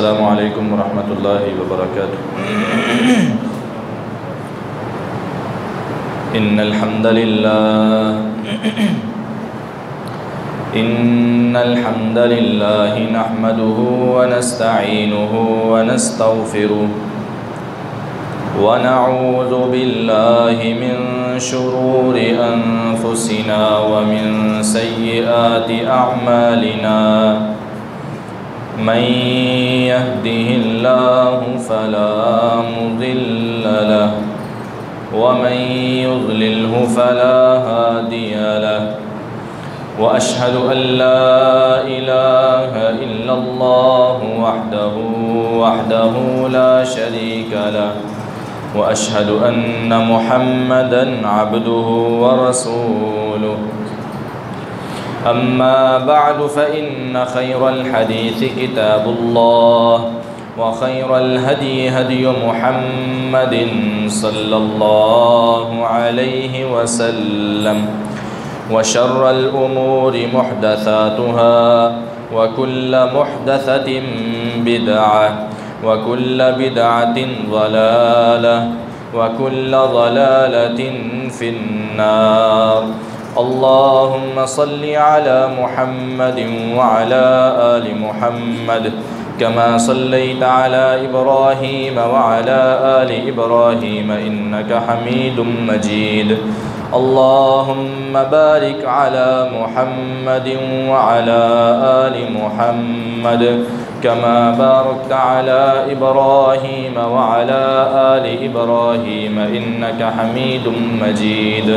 अस्सलामु अलैकुम वरहमतुल्लाहि वबरकातुहू। इन्नल हम्दलिल्लाहि नहमदुहु व नस्तईनुहु व नस्तगफिरुहु व नऊज़ु बिल्लाहि मिन शुरूरि अनफुसिना व मिन सय्यिआति अअमालिना। मन यहदिहिल्लाहु फला मुदिल्ल लहु व मन युज़लिल्हु फला हादिय लहु व अशहदु अल्ला इलाहा इल्लल्लाहु वहदहु ला शरीका लहु व अशहदु अन्न मुहम्मदन अब्दुहु व रसूलुहु। अम्मा बअदु फ़इन्न खैरल हदीस किताबुल्लाह व खैरल हदी हदी मुहम्मदिन सल्लल्लाहु अलैहि वसल्लम व शर्रल उमूरि मुहदसातुहा व कुल्ल मुहदसतिन बिदअह व कुल्ल बिदअतिन ज़लालह व कुल्ल ज़लालतिन फिन्नार। अल्लाहुम्म सल्लि अला मुहम्मदिन व अला आलि मुहम्मद कमा सल्लैता अला इब्राहीम व अला आलि इब्राहीम इन्नका हमीदुम मजीद। अल्लाहुम्म बारिक अला मुहम्मदिन व अला आलि मुहम्मद कमा बारकता अला इब्राहीम व अला आलि इब्राहीम इन्नका हमीदुम मजीद।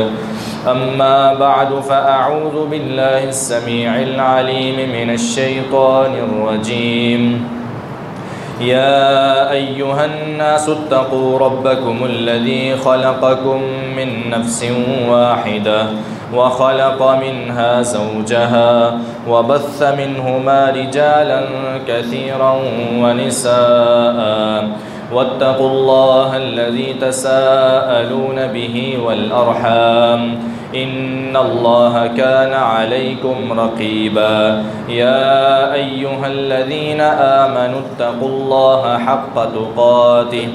अम्मा बअदु फ़अऊज़ु बिल्लाहि अस्समीइल अलीम मिनश शैतानिर रजीम। या अय्युहन्नासु इत्तक़ू रब्बकुमुल्लज़ी ख़लक़कुम मिन नफ़्सिन वाहिदह व ख़लक़ मिन्हा ज़ौजहा व बस्स मिन्हुमा रिजालन कसीरन व निसाअ वत्तक़ुल्लाहल्लज़ी तसाअलून बिही वल अर्हाम इन्नल्लाह कान अलैकुम रक़ीबा। या अय्युहल्लज़ीना आमनु इत्तक़ुल्लाह हक़्क़ तुक़ातिह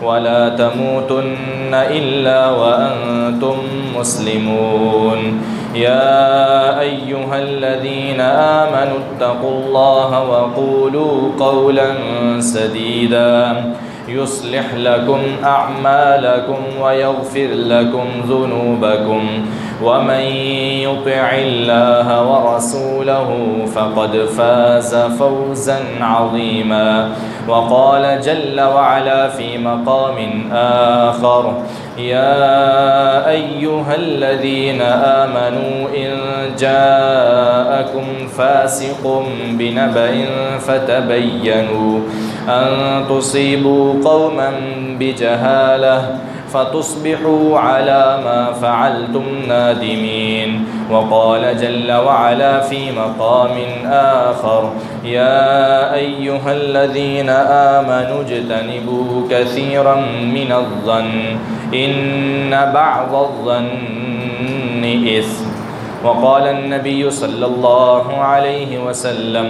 व ला तमूतुन्न इल्ला व अंतुम मुस्लिमून। या अय्युहल्लज़ीना आमनु इत्तक़ुल्लाह व क़ूलू क़ौलन सदीदा युस्लिह लकुम अअमालकुम व यग़फ़िर लकुम ज़ुनूबकुम व मन युतिइल्लाह व रसूलहु फ़क़द फ़ाज़ फ़ौज़न अज़ीमा। व क़ाल जल्ल व अला फ़ी मक़ामिन आख़र या अय्युहल्लज़ीना आमनू इन जाअकुम फ़ासिक़ुम बिनबइन फ़तबय्यनू अन तुसीबू क़ौमन बिजहालह फ़तुस्बिहू अला मा फ़अल्तुम नादिमीन। व क़ाल जल्ल व अला फ़ी मक़ामिन आख़र या अय्युहल्लज़ीना आमनू इज्तनिबू कसीरन मिनज़्ज़न्न इन्न बअज़-ज़न्नि इस्म। व क़ाल अन्नबिय्यु सल्लल्लाहु अलैहि वसल्लम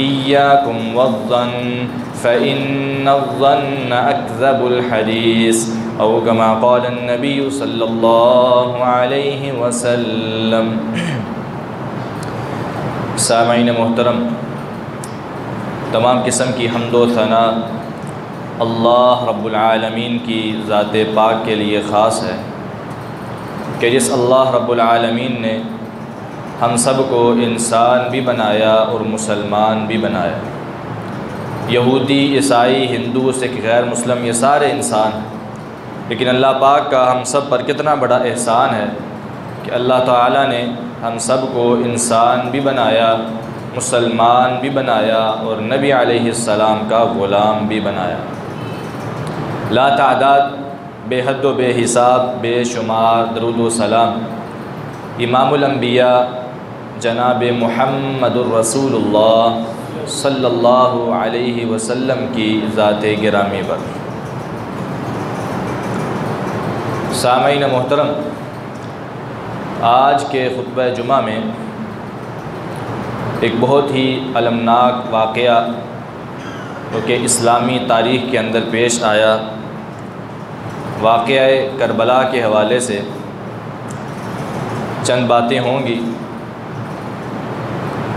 इय्याकुम वज़्ज़न्न फ़इन्नज़्ज़न्न अकज़बुल हदीस औ कमा क़ाल अन्नबिय्यु सल्लल्लाहु अलैहि वसल्लम। सामईन मोहतरम, तमाम किस्म की हम्द व सना अल्लाह रब्बुल आलमीन की ज़ात पाक के लिए ख़ास है कि जिस अल्लाह रब्बुल आलमीन ने हम सब को इंसान भी बनाया और मुसलमान भी बनाया। यहूदी, ईसाई, हिंदू, सिख, गैर मुस्लिम, ये सारे इंसान, लेकिन अल्लाह पाक का हम सब पर कितना बड़ा एहसान है कि अल्लाह ताला ने हम सब को इंसान भी बनाया, मुसलमान भी बनाया और नबी अलैहिस्सलाम का ग़ुलाम भी बनाया। ला तादाद, बेहद व बेहिसाब, बेशुमार दरूद व सलाम इमामुल अंबिया जनाब मुहम्मदुर रसूलुल्लाह सल्लल्लाहु अलैहि वसल्लम की ज़ात गिरामी पर। सामईन मोहतरम, आज के खुतबा जुमा में एक बहुत ही अलमनाक वाक़या जो कि इस्लामी तारीख़ के अंदर पेश आया, वाक़या करबला के हवाले से चंद बातें होंगी।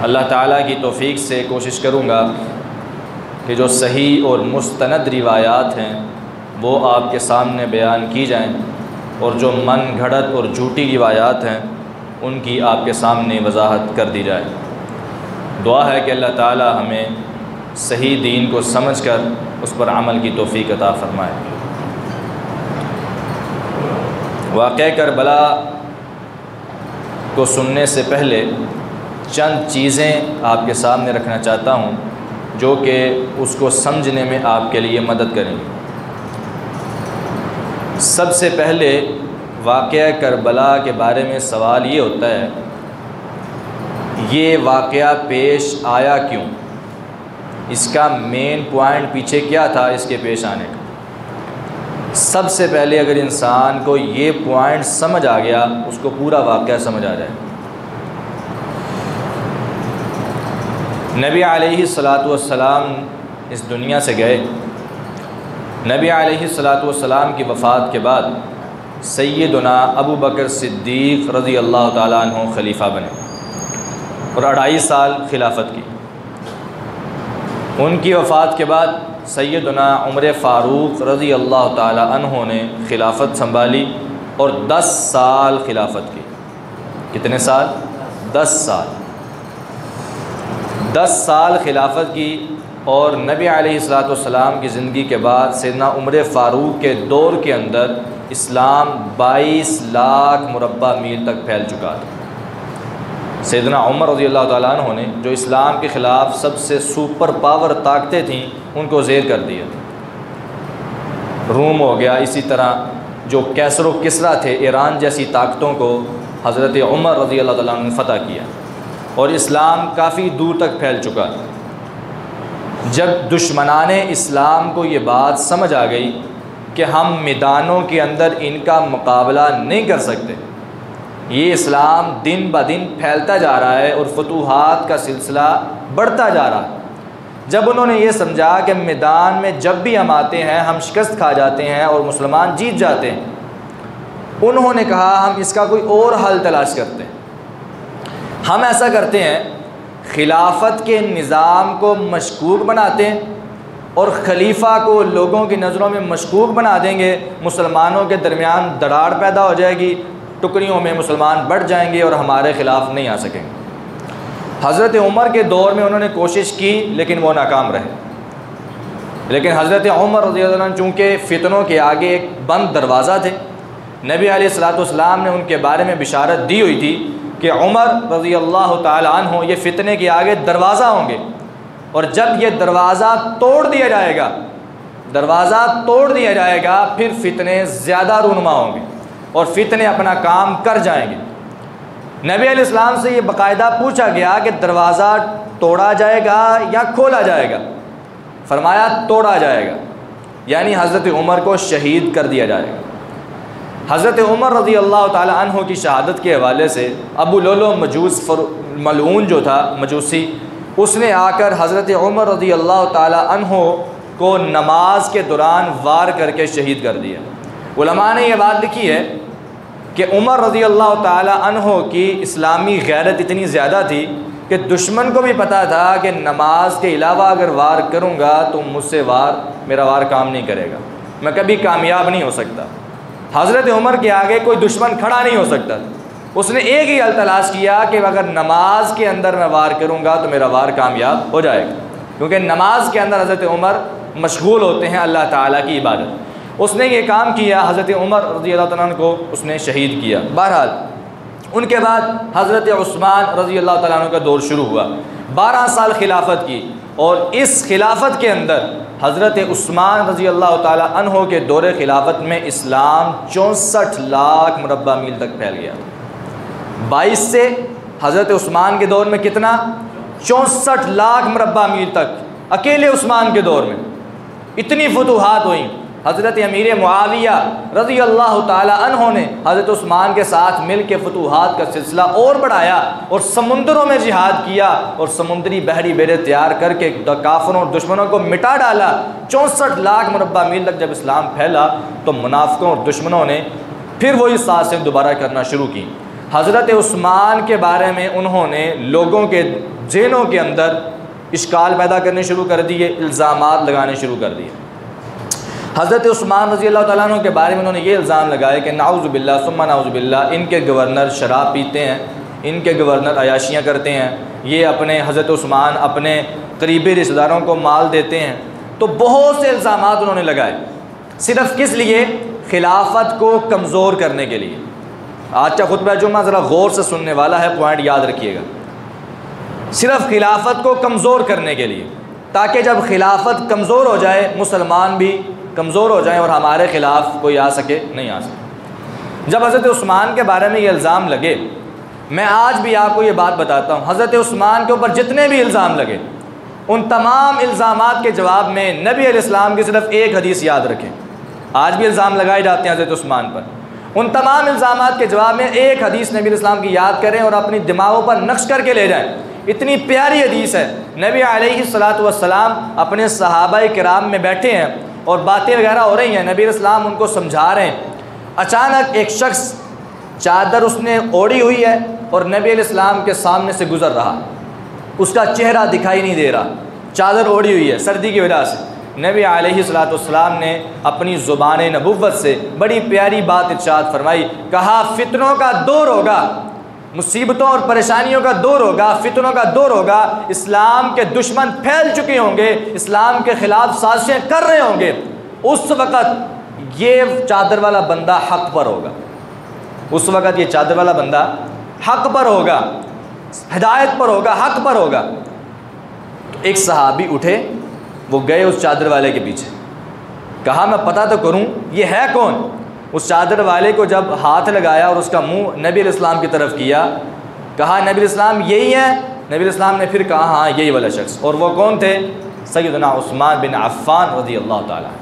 अल्लाह ताला की तौफ़ीक़ से कोशिश करूँगा कि जो सही और मुस्तनद रिवायात हैं वो आपके सामने बयान की जाएं, और जो मन घड़त और झूठी रिवायात हैं उनकी आपके सामने वजाहत कर दी जाए। दुआ है कि अल्लाह ताला हमें सही दीन को समझकर उस पर अमल की तौफ़ीक़ अता फ़रमाए। वाक़या करबला को सुनने से पहले चंद चीज़ें आपके सामने रखना चाहता हूँ जो कि उसको समझने में आपके लिए मदद करेंगे। सबसे पहले वाक़या करबला के बारे में सवाल ये होता है, ये वाक़या पेश आया क्यों, इसका मेन पॉइंट पीछे क्या था इसके पेश आने का। सबसे पहले अगर इंसान को ये पॉइंट समझ आ गया, उसको पूरा वाक़या समझ आ जाए। नबी अलैहिस्सलातु वस्सलाम इस दुनिया से गए। नबी अलैहिस्सलातु वस्सलाम की वफ़ात के बाद सैयदना अबू बकर सिद्दीक़ रज़ी अल्लाह ताला अन्हु खलीफ़ा बने और 2.5 साल खिलाफत की। उनकी वफ़ात के बाद सैयदना उमर फ़ारूक़ रज़ी अल्लाह ताला अन्हु ने खिलाफत संभाली और 10 साल खिलाफत की। कितने साल? 10 साल। 10 साल खिलाफत की। और नबी अलैहिस्सलातु वस्सलाम की ज़िंदगी के बाद सैयदना उमर फ़ारूक़ के दौर के अंदर इस्लाम 22 लाख मुरब्बा मील तक फैल चुका था। सैयदना उमर रज़ियल्लाहु ताला अन्हु ने जो इस्लाम के ख़िलाफ़ सबसे सुपर पावर ताकतें थीं उनको ज़ेर कर दिया। रूम हो गया, इसी तरह जो कैसर व किसरा थे, ईरान जैसी ताकतों को हज़रत उमर रज़ियल्लाहु ताला अन्हु ने फ़तह किया और इस्लाम काफ़ी दूर तक फैल चुका था। जब दुश्मनाने इस्लाम को ये बात समझ आ गई कि हम मैदानों के अंदर इनका मुकाबला नहीं कर सकते, ये इस्लाम दिन ब दिन फैलता जा रहा है और फतूहात का सिलसिला बढ़ता जा रहा है। जब उन्होंने ये समझा कि मैदान में जब भी हम आते हैं हम शिकस्त खा जाते हैं और मुसलमान जीत जाते हैं, उन्होंने कहा हम इसका कोई और हल तलाश करते हैं। हम ऐसा करते हैं, खिलाफत के निज़ाम को मशकूक बनाते हैं और खलीफा को लोगों की नज़रों में मशकूक बना देंगे, मुसलमानों के दरमियान दरार पैदा हो जाएगी, टुकड़ियों में मुसलमान बढ़ जाएंगे और हमारे ख़िलाफ़ नहीं आ सकेंगे। हज़रत उमर के दौर में उन्होंने कोशिश की लेकिन वो नाकाम रहे। लेकिन हज़रत उमर रज़ियल्लाहु अन्हु चूँकि फ़ितनों के आगे एक बंद दरवाज़ा थे, नबी अलैहिस्सलातु वस्सलाम ने उनके बारे में बिशारत दी हुई थी कि उमर रज़ियल्लाहु ताला अन्हु ये फ़ितने के आगे दरवाज़ा होंगे और जब ये दरवाज़ा तोड़ दिया जाएगा फिर फ़ितने ज़्यादा रूनुमा होंगे और फ़ितने अपना काम कर जाएंगे। नबी अलैहिस्सलाम से ये बाकायदा पूछा गया कि दरवाज़ा तोड़ा जाएगा या खोला जाएगा। फरमाया तोड़ा जाएगा, यानी हज़रत उमर को शहीद कर दिया जाएगा। हज़रत उमर रज़ी अल्लाह ताला अन्हु की शहादत के हवाले से अबू लुलु मलऊन जो था मजूसी, उसने आकर हज़रत उमर रज़ी अल्लाह ताला अन्हु को नमाज के दौरान वार करके शहीद कर दिया। उलमा ने यह बात लिखी है कि उमर रज़ी अल्लाह ताला अन्हु की इस्लामी गैरत इतनी ज़्यादा थी कि दुश्मन को भी पता था कि नमाज के अलावा अगर वार करूँगा तो मुझसे मेरा वार काम नहीं करेगा, मैं कभी कामयाब नहीं हो सकता। हज़रत उमर के आगे कोई दुश्मन खड़ा नहीं हो सकता। उसने एक ही हल तलाश किया कि अगर नमाज के अंदर मैं वार करूँगा तो मेरा वार कामयाब हो जाएगा, क्योंकि नमाज के अंदर हज़रत उमर मशगूल होते हैं अल्लाह ताला की इबादत। उसने ये काम किया, हज़रत उमर रज़ियल्लाहु ताला अन्हु को उसने शहीद किया। बहरहाल उनके बाद हज़रत उस्मान रज़ियल्लाहु ताला अन्हु का दौर शुरू हुआ। 12 साल खिलाफत की और इस खिलाफत के अंदर हज़रत उस्मान रज़ियल्लाहु ताला अन्हु के दौर खिलाफत में इस्लाम 64 लाख मुरब्बा मील तक फैल गया। 22 से हज़रत उस्मान के दौर में कितना? 64 लाख मुरब्बा मील तक अकेले उस्मान के दौर में इतनी फतूहात हुई। हज़रत अमीर मुआविया रज़ी अल्लाह ताला अन्हो ने हज़रत उस्मान के साथ मिल के फतूहात का सिलसिला और बढ़ाया और समुंदरों में जिहाद किया और समुंदरी बहरी बेड़े तैयार करके काफिरों और दुश्मनों को मिटा डाला। 64 लाख मुरब्बा मील तक जब इस्लाम फैला तो मुनाफिकों और दुश्मनों ने फिर वही साज़िशें दोबारा करना शुरू की। हज़रत उस्मान के बारे में उन्होंने लोगों के ज़हनों के अंदर इश्काल पैदा करने शुरू कर दिए, इल्ज़ामात लगाने शुरू कर दिए। हज़रत उस्मान रज़ी अल्लाह तआला अन्हु के बारे में उन्होंने ये इल्ज़ाम लगाया कि नाउज़ु बिल्लाह सुम्मा नाउज़ु बिल्लाह, इनके गवर्नर शराब पीते हैं, इनके गवर्नर अयाशियाँ करते हैं, ये अपने हज़रत उस्मान अपने करीबी रिश्तेदारों को माल देते हैं। तो बहुत से इल्ज़ामात उन्होंने लगाए, सिर्फ़ किस लिए? खिलाफत को कमज़ोर करने के लिए। आज का खुतबा जुम्मा ज़रा गौर से सुनने वाला है, पॉइंट याद रखिएगा। सिर्फ़ खिलाफत को कमज़ोर करने के लिए, ताकि जब खिलाफत कमज़ोर हो जाए मुसलमान भी कमज़ोर हो जाएं और हमारे ख़िलाफ़ कोई आ सके नहीं आ सके। जब हज़रत उस्मान के बारे में ये इल्ज़ाम लगे, मैं आज भी आपको ये बात बताता हूँ, हज़रत उस्मान के ऊपर जितने भी इल्ज़ाम लगे उन तमाम इल्ज़ामात के जवाब में नबी अलैहिस्सलाम की सिर्फ़ एक हदीस याद रखें। आज भी इल्ज़ाम लगाए जाते हैं हज़रत उस्मान पर, उन तमाम इल्ज़ामात के जवाब में एक हदीस नबी अलैहिस्सलाम की याद करें और अपनी दिमागों पर नक्श करके ले जाएँ। इतनी प्यारी हदीस है। नबी अलैहिस्सलातु वस्सलाम अपने सहाबाए किराम में बैठे हैं और बातें वगैरह हो रही हैं, नबी अलैहिस्सलाम उनको समझा रहे हैं। अचानक एक शख्स चादर उसने ओढ़ी हुई है और नबी अलैहिस्सलाम के सामने से गुज़र रहा, उसका चेहरा दिखाई नहीं दे रहा, चादर ओढ़ी हुई है सर्दी की वजह से। नबी अलैहिस्सलातु वस्सलाम ने अपनी ज़ुबान नबुव्वत से बड़ी प्यारी बात इरशाद फरमाई, कहा फितनों का दौर होगा, मुसीबतों और परेशानियों का दौर होगा, फितनों का दौर होगा, इस्लाम के दुश्मन फैल चुके होंगे, इस्लाम के ख़िलाफ़ साजिशें कर रहे होंगे। उस वक़्त ये चादर वाला बंदा हक़ पर होगा, उस वक़्त ये चादर वाला बंदा हक़ पर होगा, हिदायत पर होगा, हक़ पर होगा। तो एक सहाबी उठे, वो गए उस चादर वाले के पीछे, कहा मैं पता तो करूं ये है कौन। उस चादर वाले को जब हाथ लगाया और उसका मुंह नबी अलैहिस्सलाम की तरफ किया, कहा नबी अलैहिस्सलाम यही है। नबी अलैहिस्सलाम ने फिर कहा हाँ यही वाला शख्स। और वो कौन थे? सैयदना उस्मान बिन अफ़्फ़ान रज़ी अल्लाह ताला।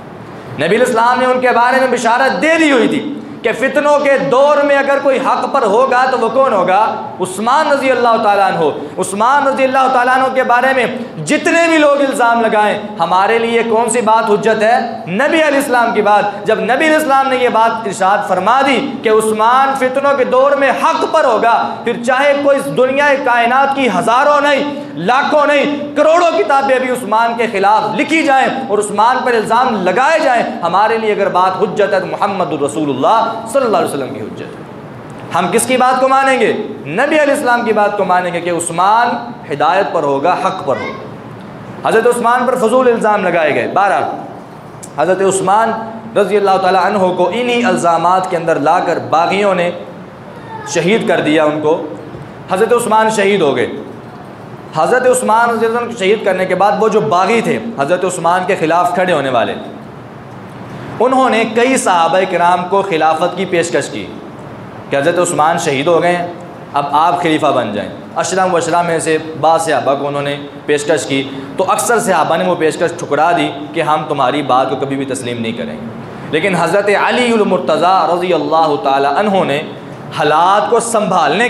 नबी अलैहिस्सलाम ने उनके बारे में बिशारत दे दी हुई थी कि फितनों के दौर में अगर कोई हक़ पर होगा तो वो कौन होगा? उस्मान रज़ी अल्लाह ताला अन्हु। उस्मान रज़ी अल्लाह ताला अन्हु के बारे में जितने भी लोग इल्ज़ाम लगाएं, हमारे लिए कौन सी बात हुज्जत है? नबी अलैहिस्सलाम की बात। जब नबी अलैहिस्सलाम ने ये बात इरशाद फरमा दी कि उस्मान फितनों के दौर में हक़ पर होगा, फिर चाहे कोई दुनिया कायनात की हज़ारों नहीं, लाखों नहीं, करोड़ों किताबें भी उस्मान के ख़िलाफ़ लिखी जाएँ और उस्मान पर इल्ज़ाम लगाए जाएँ, हमारे लिए अगर बात हुज्जत है तो मुहम्मदुर रसूलुल्लाह सल्लल्लाहु अलैहि वसल्लम की हुज्जत है। हम किसकी बात को मानेंगे? नबी अलैहिस्सलाम की बात को मानेंगे कि उस्मान हिदायत पर होगा, हक़ पर होगा। हज़रत उस्मान पर फजूल इल्ज़ाम लगाए गए। बहरहाल हज़रत उस्मान रज़ी अल्लाह ताला अन्हु को इन्हीं इल्ज़ामात के अंदर लाकर बागियों ने शहीद कर दिया उनको। हज़रत उस्मान शहीद हो गए। हज़रत उस्मान रज़ी अल्लाह को शहीद करने के बाद वो जो बागी थे हज़रत उस्मान के ख़िलाफ़ खड़े होने वाले, उन्होंने कई सहाबाए किराम को खिलाफत की पेशकश की कि हज़रत उस्मान शहीद हो गए हैं, अब आप खलीफा बन जाएं। अशरम वशरा में से बाज़ सहाबा को उन्होंने पेशकश की, तो अक्सर सहाबा ने वो पेशकश ठुकरा दी कि हम तुम्हारी बात को कभी भी तस्लीम नहीं करेंगे। लेकिन हज़रत अली उल मुर्तज़ा रज़ी अल्लाह ताला अन्हु ने हालात को संभालने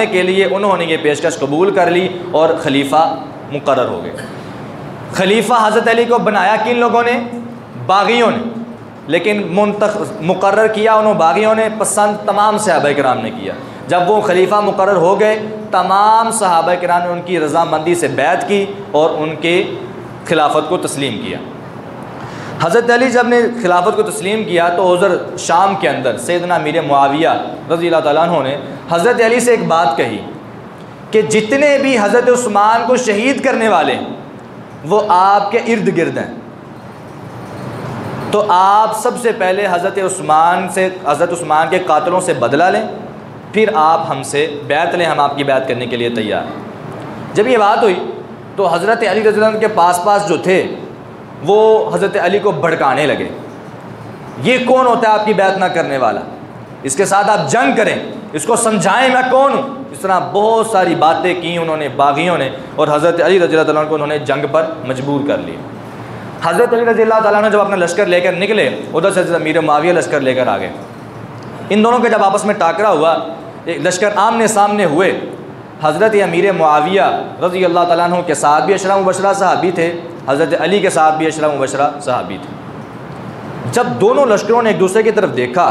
के लिए उन्होंने ये पेशकश कबूल कर ली और खलीफा मुकर्रर हो गए। खलीफा हज़रत अली को बनाया किन लोगों ने? बागियों ने। लेकिन मुकर्रर किया उन्होंने बागियों ने, पसंद तमाम सहाबाए किराम ने किया। जब वो खलीफा मुकर्रर हो गए, तमाम सहाबाए किराम ने उनकी रज़ामंदी से बैत की और उनके खिलाफत को तस्लीम किया। हज़रत अली जब ने खिलाफत को तस्लीम किया तो उधर शाम के अंदर सैयदना अमीर मुआविया रज़ी अल्लाह ताला अन्हु ने हज़रत अली से एक बात कही कि जितने भी हज़रत उस्मान को शहीद करने वाले वो आपके इर्द गिर्द हैं, तो आप सबसे पहले हज़रत उस्मान के कातलों से बदला लें, फिर आप हमसे बैत लें, हम आपकी बैत करने के लिए तैयार हैं। जब ये बात हुई तो हज़रत अली रज़ी अल्लाह अन्हु के पास जो थे वो हज़रत अली को भड़काने लगे, ये कौन होता है आपकी बैत ना करने वाला, इसके साथ आप जंग करें, इसको समझाएं मैं कौन हूँ। इस तरह बहुत सारी बातें की उन्होंने बागियों ने और हज़रत अली रज़ी अल्लाह अन्हु को उन्होंने जंग पर मजबूर कर लिया। हज़रत अली रज़ी अल्लाह ताला अन्हु जब अपना लश्कर लेकर निकले, उधर से अमीर मुआविया लश्कर लेकर आ गए। इन दोनों के जब आपस में टाकरा हुआ, एक लश्कर आमने सामने हुए, हज़रत अमीर मुआविया रज़ी अल्लाह ताला अन्हु के साथ भी अशरा मुबशरा सहाबी थे, हज़रत अली के साथ भी अशरा मुबशरा सहाबी थे। जब दोनों लश्करों ने एक दूसरे की तरफ देखा,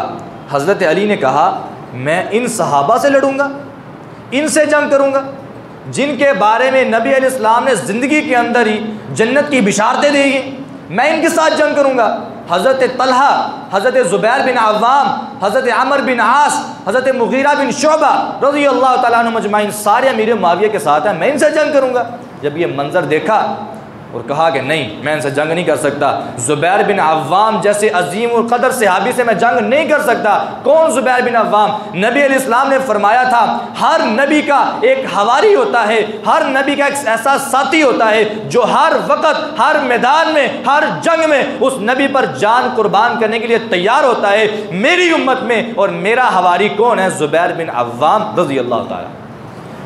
हज़रत अली ने कहा, मैं इन सहाबा से लड़ूंगा, इनसे जंग करूंगा जिनके बारे में नबी अलैहिस्सलाम ने ज़िंदगी के अंदर ही जन्नत की बिशारतें दी, मैं इनके साथ जंग करूंगा। हज़रत तलहा, हज़रत ज़ुबैर बिन अव्वाम, हज़रत अमर बिन आस, हज़रत मुगीरा बिन शुअबा रज़ी अल्लाह ताला अन्हुम अजमाइन सारे अमीर मुआविया के साथ हैं, मैं इनसे जंग करूंगा। जब ये मंजर देखा और कहा कि नहीं, मैं इनसे जंग नहीं कर सकता, ज़ुबैर बिन अव्वाम जैसे अजीम और कदर सहाबी से मैं जंग नहीं कर सकता। कौन ज़ुबैर बिन अव्वाम? नबी अलैहिस्सलाम ने फरमाया था, हर नबी का एक हवारी होता है, हर नबी का एक ऐसा साथी होता है जो हर वक़्त, हर मैदान में, हर जंग में उस नबी पर जान कुर्बान करने के लिए तैयार होता है। मेरी उम्मत में और मेरा हवारी कौन है? ज़ुबैर बिन अव्वाम रज़ी अल्लाह ताला।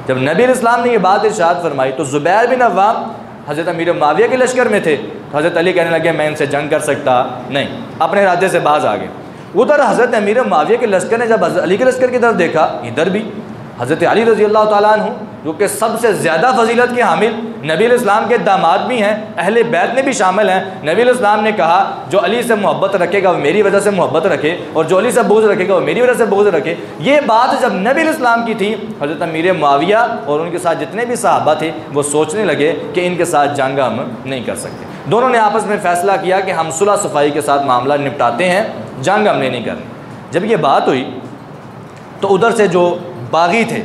जब नबी अलैहिस्सलाम ने यह बात इरशाद फरमाई तो ज़ुबैर बिन अव्वाम हज़रत अमीर मुआविया के लश्कर में थे, तो हज़रत अली कहने लगे, मैं इनसे जंग कर सकता नहीं, अपने इरादे से बाज आ गए। उधर हज़रत अमीर मुआविया के लश्कर ने जब हज़रत अली के लश्कर की तरफ देखा, इधर भी हज़रत अली रज़ी अल्लाह ताला अन्हु जो कि सबसे ज़्यादा फजीलत के हामिल नबी अलैहिस्सलाम के दामाद भी हैं, अहले बैत में भी शामिल हैं। नबी अलैहिस्सलाम ने कहा, जो अली से मोहब्बत रखेगा वो मेरी वजह से मोहब्बत रखे, और जो अली से बोझ रखेगा वो मेरी वजह से बोझ रखे। ये बात जब नबी अलैहिस्सलाम की थी, हज़रत अमीर मुआविया और उनके साथ जितने भी सहाबा थे वो सोचने लगे कि इनके साथ जंग हम नहीं कर सकते। दोनों ने आपस में फ़ैसला किया कि हम सुलह सफ़ाई के साथ मामला निपटाते हैं, जंग हमने नहीं करनी। जब ये बात हुई तो उधर से जो बागी थे,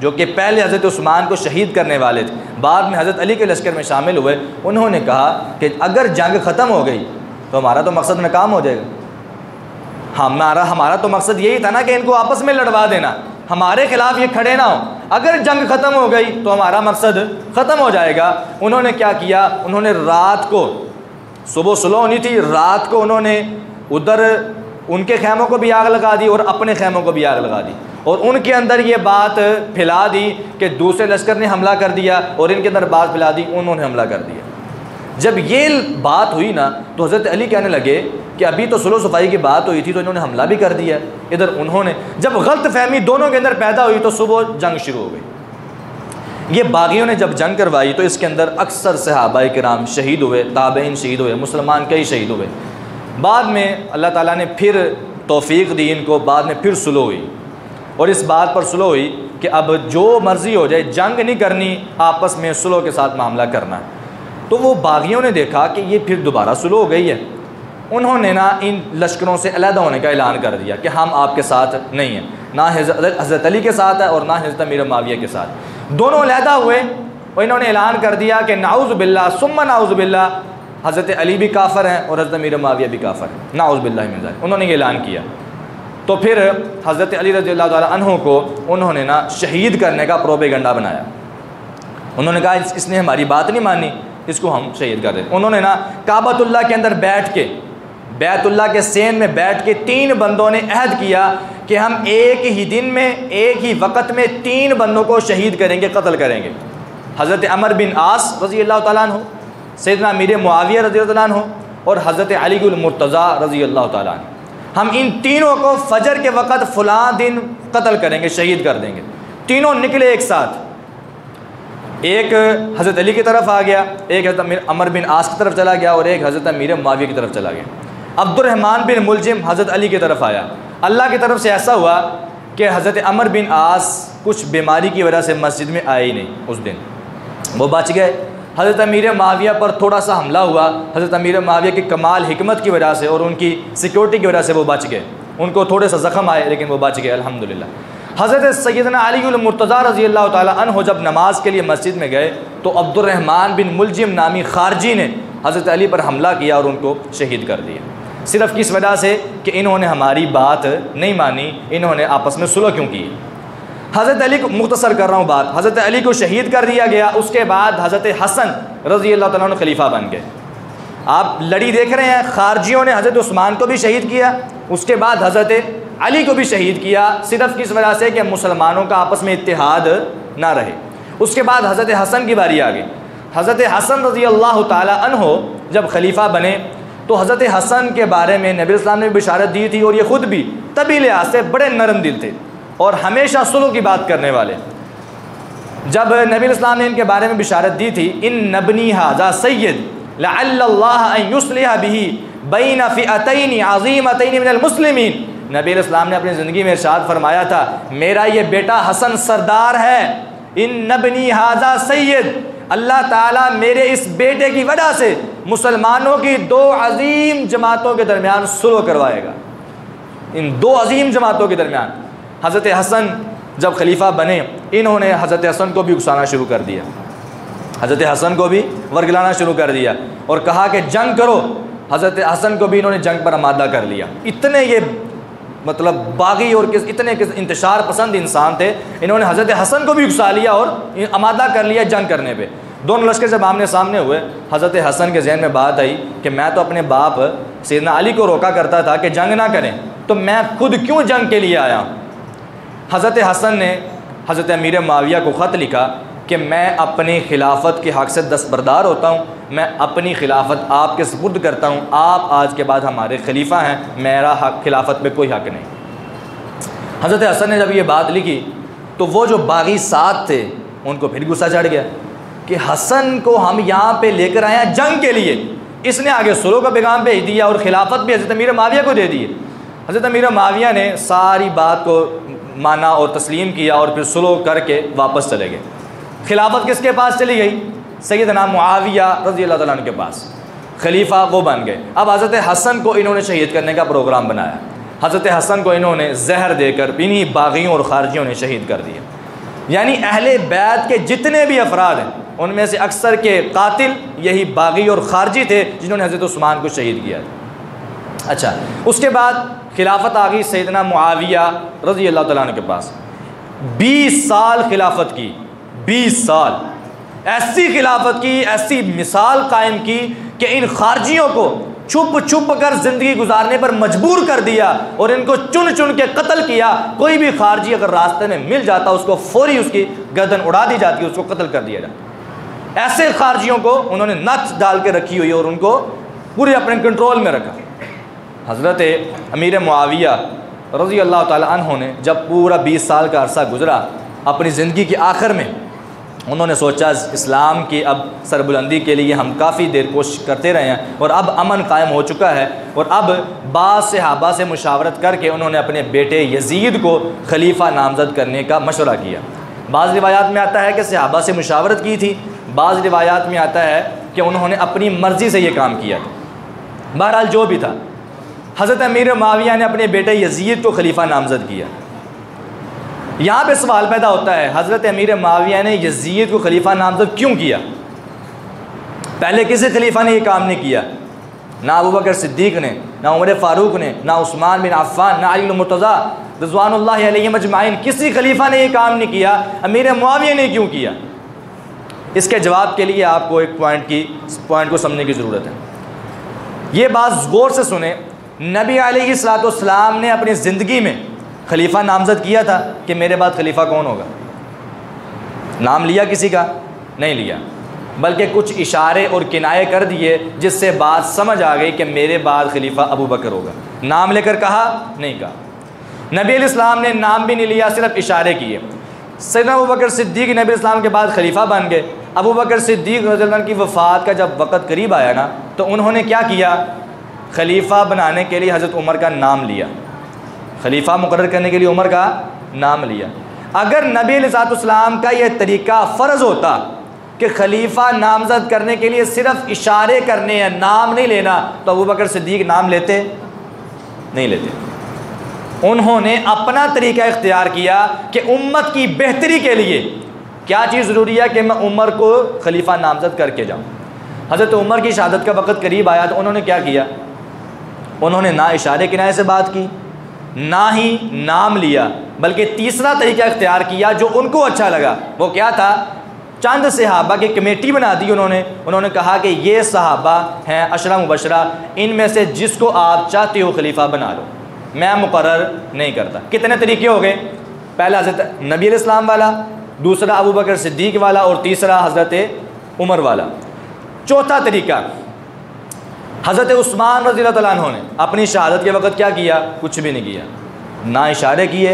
जो कि पहले हज़रत उस्मान को शहीद करने वाले थे, बाद में हज़रत अली के लश्कर में शामिल हुए, उन्होंने कहा कि अगर जंग ख़त्म हो गई तो हमारा तो मकसद नाकाम हो जाएगा। हमारा तो मकसद यही था ना कि इनको आपस में लड़वा देना, हमारे खिलाफ ये खड़े ना हो। अगर जंग ख़त्म हो गई तो हमारा मकसद ख़त्म हो जाएगा। उन्होंने क्या किया, उन्होंने रात को, सुबह सुलह होनी थी, रात को उन्होंने उधर उनके खैमों को भी आग लगा दी और अपने खैमों को भी आग लगा दी, और उनके अंदर ये बात फैला दी कि दूसरे लश्कर ने हमला कर दिया, और इनके अंदर बात फैला दी, उन्होंने हमला कर दिया। जब ये बात हुई ना तो हज़रत अली कहने लगे कि अभी तो सुलह सफ़ाई की बात हुई थी तो इन्होंने हमला भी कर दिया। इधर उन्होंने, जब गलत फहमी दोनों के अंदर पैदा हुई तो सुबह जंग शुरू हो गई। ये बागियों ने जब जंग करवाई तो इसके अंदर अक्सर सहाबाए किराम शहीद हुए, ताबईन शहीद हुए, मुसलमान कई शहीद हुए। बाद में अल्लाह ताला ने फिर तौफीक दी इनको, बाद में फिर सुलह हुई, और इस बात पर सुलह हुई कि अब जो मर्ज़ी हो जाए, जंग नहीं करनी, आपस में सुलह के साथ मामला करना है। तो वो बागियों ने देखा कि ये फिर दोबारा सुलह हो गई है। उन्होंने ना इन लश्करों से अलहदा होने का ऐलान कर दिया कि हम आपके साथ नहीं हैं, ना हज़रत अली के साथ है और ना हज़रत अमीर मुआविया के साथ। दोनों अलहदा हुए और इन्होंने ऐलान कर दिया कि नाउज़ बिल्लाह सुम्मा नाउज़ बिल्लाह, हज़रत अली भी काफ़र हैं और हज़रत अमीर मुआविया भी काफ़र हैं, नाउज़ बिल्लाह मिन ज़ालिक। उन्होंने ये ऐलान किया। तो फिर हज़रत अली रज़ी अल्लाह ताला अन्हु को उन्होंने ना शहीद करने का प्रोपेगेंडा बनाया। उन्होंने कहा इसने हमारी बात नहीं मानी, इसको हम शहीद कर दें। उन्होंने ना काबतुल्लाह के अंदर बैठ के, बैतुल्लाह के सेन में बैठ के 3 बंदों ने अहद किया कि हम एक ही दिन में, एक ही वक़्त में 3 बंदों को शहीद करेंगे, कत्ल करेंगे। हज़रत अमर बिन आस रज़ी अल्लाह ताला अन्हु, सैयदना अमीर मुआविया रज़ी अल्लाह अन्हु और हज़रत अली मुर्तज़ा रज़ी अल्लाह ताला अन्हु, हम इन तीनों को फजर के वक़्त फ़लाँ दिन कत्ल करेंगे, शहीद कर देंगे। तीनों निकले एक साथ, एक हज़रत अली की तरफ आ गया, एक हज़रत अमर बिन आस की तरफ चला गया और एक हज़रत अमीर मुआविया की तरफ चला गया। अब्दुर्रहमान बिन मुलजिम हज़रत अली की तरफ आया। अल्लाह की तरफ से ऐसा हुआ कि हज़रत अमर बिन आस कुछ बीमारी की वजह से मस्जिद में आए ही नहीं उस दिन, वो बच गए। हज़रत अमीर मुआविया पर थोड़ा सा हमला हुआ, हज़रत अमीर मुआविया की कमाल हिकमत की वजह से और उनकी सिक्योरिटी की वजह से वो बच गए। उनको थोड़े सा ज़ख़म आए लेकिन वो बच गए अल्हम्दुलिल्लाह। हज़रत सैयदना अली मुर्तज़ा रज़ी अल्लाह ताला अन्हु जब नमाज के लिए मस्जिद में गए तो अब्दुर्रहमान बिन मुलजिम नामी खारजी ने हज़रत अली पर हमला किया और उनको शहीद कर दिया, सिर्फ़ किस वजह से कि इन्होंने हमारी बात नहीं मानी, इन्होंने आपस में सुलह क्यों की। हज़रत अली को मुख्तसर कर रहा हूँ बात, हज़रत अली को शहीद कर दिया गया। उसके बाद हज़रत हसन रज़ी अल्लाह ताला अन्हु खलीफा बन गए। आप लड़ी देख रहे हैं, खारजियों ने हज़रत उस्मान को भी शहीद किया, उसके बाद हज़रत अली को भी शहीद किया, सिर्फ़ किस वजह से कि मुसलमानों का आपस में इत्तेहाद ना रहे। उसके बाद हज़रत हसन की बारी आ गई। हज़रत हसन रज़ी अल्लाह ताला अन्हु जब खलीफा बने तो हज़रत हसन के बारे में नबी इस्लाम ने बिशारत दी थी, और ये ख़ुद भी तभी लिहाज से बड़े नरम दिल थे और हमेशा सुलह की बात करने वाले। जब नबी इस्लाम ने इनके बारे में बिशारत दी थी, इन नबनी हाज़ा सय्यद लअल्लल्लाह अन युस्लिह बिही बैन फ़िअतैन अज़ीमतैन मिनल मुस्लिमीन, नबी इस्लाम ने अपनी ज़िंदगी में इरशाद फरमाया था, मेरा ये बेटा हसन सरदार है। इन नबनी हाज़ा सय्यद, अल्लाह ताला मेरे इस बेटे की वजह से मुसलमानों की दो अजीम जमातों के दरमियान सुलह करवाएगा। इन दो अजीम जमातों के दरमियान हज़रत हसन जब खलीफा बने, इन्होंने हज़रत हसन को भी उकसाना शुरू कर दिया, हज़रत हसन को भी वर्गलाना शुरू कर दिया और कहा कि जंग करो। हज़रत हसन को भी इन्होंने जंग पर आमादा कर लिया। इतने ये मतलब बागी और इतने इंतशार पसंद इंसान थे, इन्होंने हज़रत हसन को भी उकसा लिया और आमादा कर लिया जंग करने पे। दोनों लश्कर जब आमने सामने हुए, हज़रत हसन के जहन में बात आई कि मैं तो अपने बाप सैयदना अली को रोका करता था कि जंग ना करें, तो मैं खुद क्यों जंग के लिए आया। हज़रत हसन ने हज़रत अमीर मुआविया को ख़त लिखा कि मैं अपनी खिलाफत के हक़ से दस्तबरदार होता हूँ, मैं अपनी खिलाफत आपके सुपुर्द करता हूँ, आप आज के बाद हमारे खलीफा हैं, मेरा हक़ खिलाफत पे कोई हक़ नहीं। हज़रत हसन ने जब ये बात लिखी तो वो जो बागी साथ थे उनको फिर गुस्सा चढ़ गया कि हसन को हम यहाँ पे लेकर आए हैं जंग के लिए, इसने आगे सुलह का पैगाम भेज दिया और खिलाफत भी हज़रत अमीर मुआविया को दे दी। हज़रत अमीर मुआविया ने सारी बात को माना और तस्लीम किया और फिर सुलह करके वापस चले गए। खिलाफत किसके पास चली गई? सैयदना मुआविया रज़ी अल्लाह तआला अन्हु के पास। खलीफा वो बन गए। अब हज़रत हसन को इन्होंने शहीद करने का प्रोग्राम बनाया। हज़रत हसन को इन्होंने जहर देकर इन्हीं बागियों और खारजियों ने शहीद कर दिया। यानी अहले बैत के जितने भी अफराद हैं उनमें से अक्सर के कातिल यही बागी और खारजी थे जिन्होंने हज़रत उस्मान को शहीद किया। अच्छा, उसके बाद खिलाफत आ गई सैयदना मुआविया रज़ी अल्लाह तआला अन्हु के पास। 20 साल खिलाफत की, 20 साल ऐसी खिलाफत की, ऐसी मिसाल कायम की कि इन खारजियों को छुप छुप कर ज़िंदगी गुजारने पर मजबूर कर दिया और इनको चुन चुन के कत्ल किया। कोई भी खारजी अगर रास्ते में मिल जाता उसको फौरी उसकी गर्दन उड़ा दी जाती, उसको कत्ल कर दिया जाता। ऐसे खारजियों को उन्होंने नच डाल के रखी हुई और उनको पूरे अपने कंट्रोल में रखा। हज़रत अमीर मुआविया रज़ी अल्लाह तआला अन्हु ने जब पूरा 20 साल का अरसा गुज़रा, अपनी ज़िंदगी के आखिर में उन्होंने सोचा इस्लाम की अब सरबुलंदी के लिए हम काफ़ी देर कोशिश करते रहे हैं और अब अमन कायम हो चुका है, और अब बाज़ सहाबा से मुशावरत करके उन्होंने अपने बेटे यजीद को खलीफा नामज़द करने का मशवरा किया। बाज़ रिवायात में आता है कि सहाबा से मुशावरत की थी, बाज़ रिवायात में आता है कि उन्होंने अपनी मर्ज़ी से ये काम किया था। बहरहाल जो भी था, हज़रत अमीर मुआविया ने अपने बेटे यजीद को खलीफा नामज़द किया। यहाँ पे सवाल पैदा होता है, हज़रत अमीर मुआविया ने यजीद को खलीफा नामज़द क्यों किया? पहले किसी खलीफा ने ये काम नहीं किया, ना अबू बकर सिद्दीक़ ने, ना उमर फ़ारूक ने, ना उस्मान बिन अफ़्फ़ान, ना अली मुर्तज़ा रिज़वानुल्लाहि अलैहिम अजमाइन, किसी खलीफा ने ये काम नहीं किया। अमीर मुआविया ने क्यों किया? इसके जवाब के लिए आपको एक पॉइंट को समझने की ज़रूरत है। ये बात गौर से सुने। नबी अलैहिस्सलातु वस्सलाम ने अपनी ज़िंदगी में खलीफा नामज़द किया था कि मेरे बाद खलीफा कौन होगा? नाम लिया किसी का? नहीं लिया, बल्कि कुछ इशारे और किनाये कर दिए जिससे बात समझ आ गई कि मेरे बाद खलीफा अबू बकर होगा। नाम लेकर कहा? नहीं कहा। नबी अलैहिस्सलाम ने नाम भी नहीं लिया, सिर्फ इशारे किए। सैयदना अबू बकर सिद्दीक़ नबी अलैहिस्सलाम के बाद खलीफा बन गए। अबू बकर सिद्दीक़ रज़ियल्लाहु अन्हु की वफ़ात का जब वक़्त करीब आया ना, तो उन्होंने क्या किया? खलीफा बनाने के लिए हज़रत उमर का नाम लिया, खलीफा मुकर्रर करने के लिए उमर का नाम लिया। अगर नबी अलैहिस्सलाम का यह तरीक़ा फ़र्ज़ होता कि खलीफा नामज़द करने के लिए सिर्फ इशारे करने हैं, नाम नहीं लेना, तो अबू बकर सिद्दीक़ नाम लेते? नहीं लेते। उन्होंने अपना तरीक़ा इख्तियार किया कि उम्मत की बेहतरी के लिए क्या चीज़ ज़रूरी है कि मैं उमर को खलीफा नामज़द करके जाऊँ। हज़रत उमर की शहादत का वक़्त करीब आया तो उन्होंने क्या किया? उन्होंने ना इशारे किनारे से बात की, ना ही नाम लिया, बल्कि तीसरा तरीका इख्तियार किया जो उनको अच्छा लगा। वो क्या था? चंद सहाबा की कमेटी बना दी उन्होंने कहा कि ये सहाबा हैं अशरा मुबशरा, इनमें से जिसको आप चाहते हो खलीफा बना लो, मैं मुकर्रर नहीं करता। कितने तरीके हो गए? पहला हज़रत नबी अलैहिस्सलाम वाला, दूसरा अबू बकर सिद्दीक़ वाला, और तीसरा हज़रत उमर वाला। चौथा तरीका हज़रत उस्मान रज़ियल्लाहु तआला अन्हु ने अपनी शहादत के वक़्त क्या किया? कुछ भी नहीं किया, ना इशारे किए,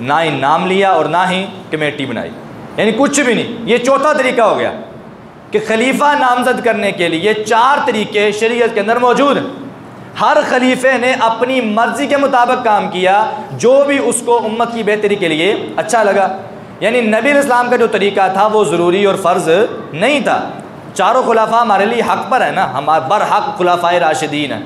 ना ही नाम लिया और ना ही कमेटी बनाई, यानी कुछ भी नहीं। ये चौथा तरीका हो गया कि खलीफा नामज़द करने के लिए 4 तरीके शरीयत के अंदर मौजूद हैं। हर खलीफे ने अपनी मर्ज़ी के मुताबिक काम किया, जो भी उसको उम्मत की बेहतरी के लिए अच्छा लगा। यानी नबी इस्लाम का जो तरीका था वो ज़रूरी और फ़र्ज़ नहीं था। चारों खुलाफा हमारे लिए हक़ पर है ना, हमारे बर हक़ खुलाफाए राशिदीन है,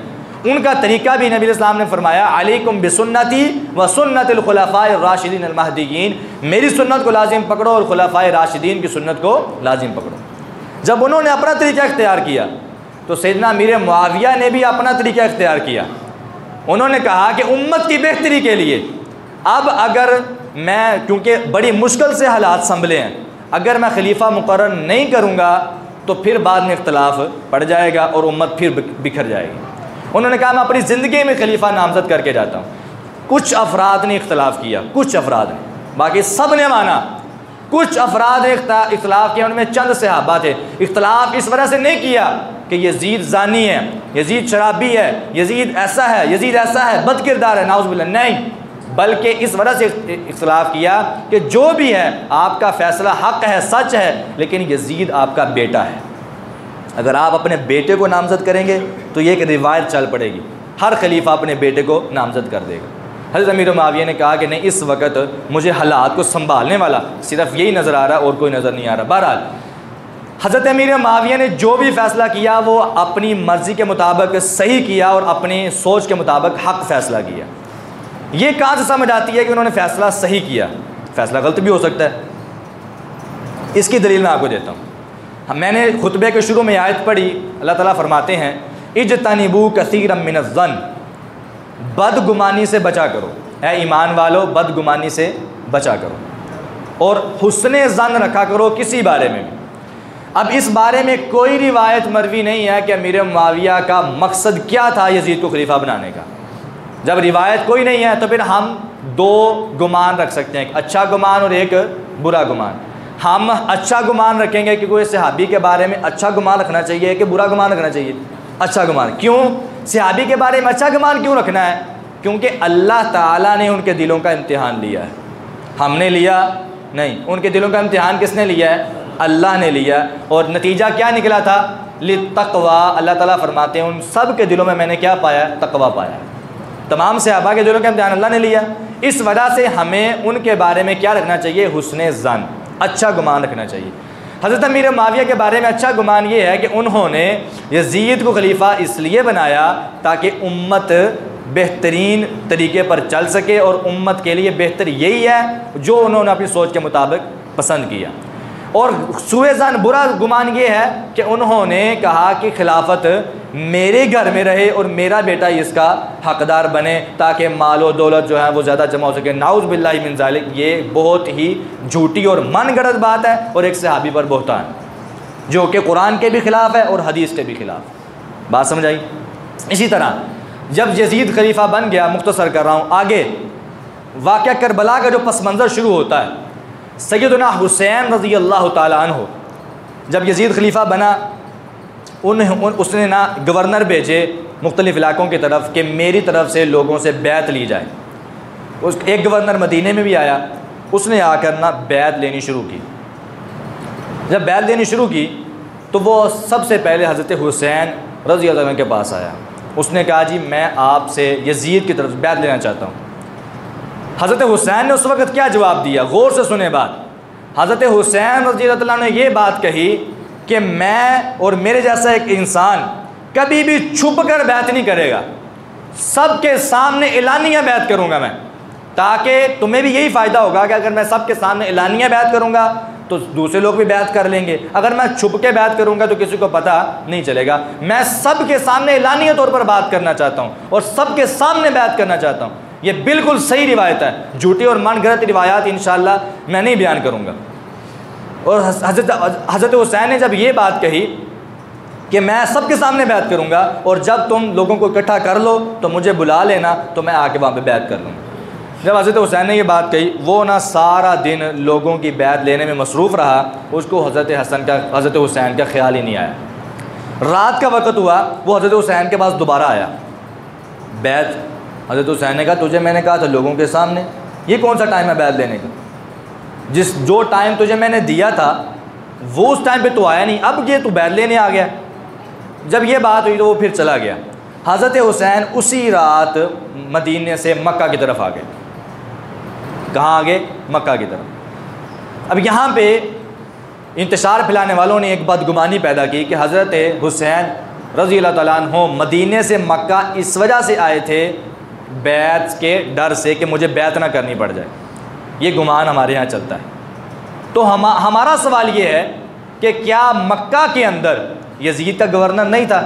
उनका तरीका भी नबी इस्लाम ने फरमाया अलैकुम बिसुन्नती व सुन्नतिल खुलाफाए राशिदीन अल महदीयीन, मेरी सुन्नत को लाजिम पकड़ो और खुलाफाए राशिदीन की सुन्नत को लाजिम पकड़ो। जब उन्होंने अपना तरीका इख्तियार किया तो सैयदना अमीर मुआविया ने भी अपना तरीका इख्तियार किया। उन्होंने कहा कि उम्मत की बेहतरी के लिए अब अगर मैं, क्योंकि बड़ी मुश्किल से हालात संभले हैं, अगर मैं खलीफा मुकर्रर नहीं करूँगा तो फिर बाद में इख्तलाफ पड़ जाएगा और उम्मत फिर बिखर जाएगी। उन्होंने कहा मैं अपनी ज़िंदगी में खलीफा नामज़द करके जाता हूँ। कुछ अफराद ने इख्तलाफ किया, कुछ अफराद ने, बाकी सब ने माना। कुछ अफराद ने इख्तलाफ किया, उनमें चंद सहाबा थे। इख्तलाफ इस वजह से नहीं किया कि यजीद ज़ानी है, यजीद शराबी है, यजीद ऐसा है, यजीद ऐसा है, बद किरदार है, नाउज़ुबिल्लाह, नहीं, बल्कि इस वजह से इख्तलाफ किया कि जो भी है आपका फ़ैसला हक़ है, सच है, लेकिन यजीद आपका बेटा है। अगर आप अपने बेटे को नामज़द करेंगे तो ये एक रिवायत चल पड़ेगी, हर खलीफा अपने बेटे को नामज़द कर देगा। हज़रत अमीर मुआविया ने कहा कि नहीं, इस वक्त मुझे हालात को संभालने वाला सिर्फ यही नज़र आ रहा और कोई नज़र नहीं आ रहा। बहरहाल हज़रत अमीर मुआविया ने जो भी फ़ैसला किया वो अपनी मर्ज़ी के मुताबिक सही किया और अपनी सोच के मुताबिक हक़ फ़ैसला किया। ये कहाँ से समझ आती है कि उन्होंने फ़ैसला सही किया? फ़ैसला गलत भी हो सकता है। इसकी दलील मैं आपको देता हूँ। मैंने खुतबे के शुरू में आयत पढ़ी, अल्लाह ताला फरमाते हैं इज्तनिबू कसीरम मिनज़्ज़न, बदगुमानी से बचा करो, ए ईमान वालो बदगुमानी से बचा करो और हुस्ने ज़न रखा करो किसी बारे में भी। अब इस बारे में कोई रिवायत मरवी नहीं है कि अमीर मुआविया का मकसद क्या था यजीद को खलीफा बनाने का। जब रिवायत कोई नहीं है तो फिर हम 2 गुमान रख सकते हैं, एक अच्छा गुमान और एक बुरा गुमान। हम अच्छा गुमान रखेंगे कि कोई सहाबी के बारे में अच्छा गुमान रखना चाहिए कि बुरा गुमान रखना चाहिए? अच्छा गुमान। क्यों सहाबी के बारे में अच्छा गुमान क्यों रखना है? क्योंकि अल्लाह ताला ने उनके दिलों का इम्तिहान लिया है, हमने लिया नहीं। उनके दिलों का इम्तिहान किसने लिया है? अल्लाह ने लिया। और नतीजा क्या निकला था? लित्तक़वा, अल्लाह ताला फरमाते हैं उन सब के दिलों में मैंने क्या पाया? तक़वा पाया। तमाम सहाबा के दिलों का इम्तिहान अल्लाह ने लिया। इस वजह से हमें उनके बारे में क्या रखना चाहिए? हुस्ने ज़न, अच्छा गुमान रखना चाहिए। हज़रत अमीर मुआविया के बारे में अच्छा गुमान ये है कि उन्होंने यजीद को खलीफा इसलिए बनाया ताकि उम्मत बेहतरीन तरीके पर चल सके और उम्मत के लिए बेहतर यही है जो उन्होंने अपनी सोच के मुताबिक पसंद किया। और सुएज़न बुरा गुमान ये है कि उन्होंने कहा कि खिलाफत मेरे घर में रहे और मेरा बेटा इसका हकदार बने ताकि मालो दौलत जो है वो ज़्यादा जमा हो सके। नाउज़ बिल्लाहि मिन ज़ालिक, ये बहुत ही झूठी और मनगढ़ंत बात है और एक सहाबी पर बहतान जो कि कुरान के भी ख़िलाफ़ है और हदीस के भी ख़िलाफ़। बात समझ आई? इसी तरह जब यजीद खलीफा बन गया, मुख्तसर कर रहा हूँ, आगे वाक़या करबला का जो पस मंज़र शुरू होता है, सैयदना हुसैन रज़ी अल्लाह ताला अन्हु जब यजीद खलीफा बना, उसने ना गवर्नर भेजे मुख्तलिफ़ इलाक़ों की तरफ कि मेरी तरफ से लोगों से बैत ली जाए। एक गवर्नर मदीने में भी आया, उसने आकर ना बैत लेनी शुरू की। जब बैत लेनी शुरू की तो वो सबसे पहले हज़रत हुसैन रज़ी अल्लाह अन्हु के पास आया। उसने कहा जी मैं आपसे यजीद की तरफ से बैत लेना चाहता हूँ। हज़रत हुसैन ने उस वक़्त क्या जवाब दिया? गौर से सुने बात। हज़रत हुसैन रज़ी अल्लाह ने ये बात कही कि मैं और मेरे जैसा एक इंसान कभी भी छुप कर बैत नहीं करेगा, सबके सामने एलानिया बैत करूँगा मैं, ताकि तुम्हें भी यही फ़ायदा होगा कि अगर मैं सबके सामने एलानिया बैत करूँगा तो दूसरे लोग भी बैत कर लेंगे। अगर मैं छुप के बैत करूँगा तो किसी को पता नहीं चलेगा। मैं सबके सामने एलानिया तौर पर बात करना चाहता हूँ और सबके सामने बैत करना चाहता हूँ। ये बिल्कुल सही रिवायत है, झूठी और मनगढ़ंत रिवायात इंशाअल्लाह मैं नहीं बयान करूँगा। और हज़रत हुसैन ने जब ये बात कही कि मैं सबके सामने बैत करूँगा और जब तुम लोगों को इकट्ठा कर लो तो मुझे बुला लेना, तो मैं आके वहाँ पे बैत कर लूँगा। जब हज़रत हुसैन ने ये बात कही, वो ना सारा दिन लोगों की बैत लेने में मसरूफ़ रहा, उसको हज़रत हुसैन का ख्याल ही नहीं आया। रात का वक़्त हुआ, वो हज़रत हुसैन के पास दोबारा आया। बैत हज़रत हुसैन ने कहा तुझे मैंने कहा था लोगों के सामने, ये कौन सा टाइम है बैत लेने का? जो टाइम तुझे मैंने दिया था वो उस टाइम पे तो आया नहीं, अब ये तू बैत लेने आ गया। जब ये बात हुई तो वो फिर चला गया। हज़रत हुसैन उसी रात मदीने से मक्का की तरफ आ गए। कहाँ आ गए? मक्का की तरफ। अब यहाँ पे इंतशार फैलाने वालों ने एक बदगुमानी पैदा की कि हज़रत हुसैन रज़ी अल्लाह ताला अन्हो मदीने से मक्का इस वजह से आए थे बैत के डर से कि मुझे बैत ना करनी पड़ जाए। ये गुमान हमारे यहाँ चलता है। तो हमारा सवाल ये है कि क्या मक्का के अंदर यजीद का गवर्नर नहीं था?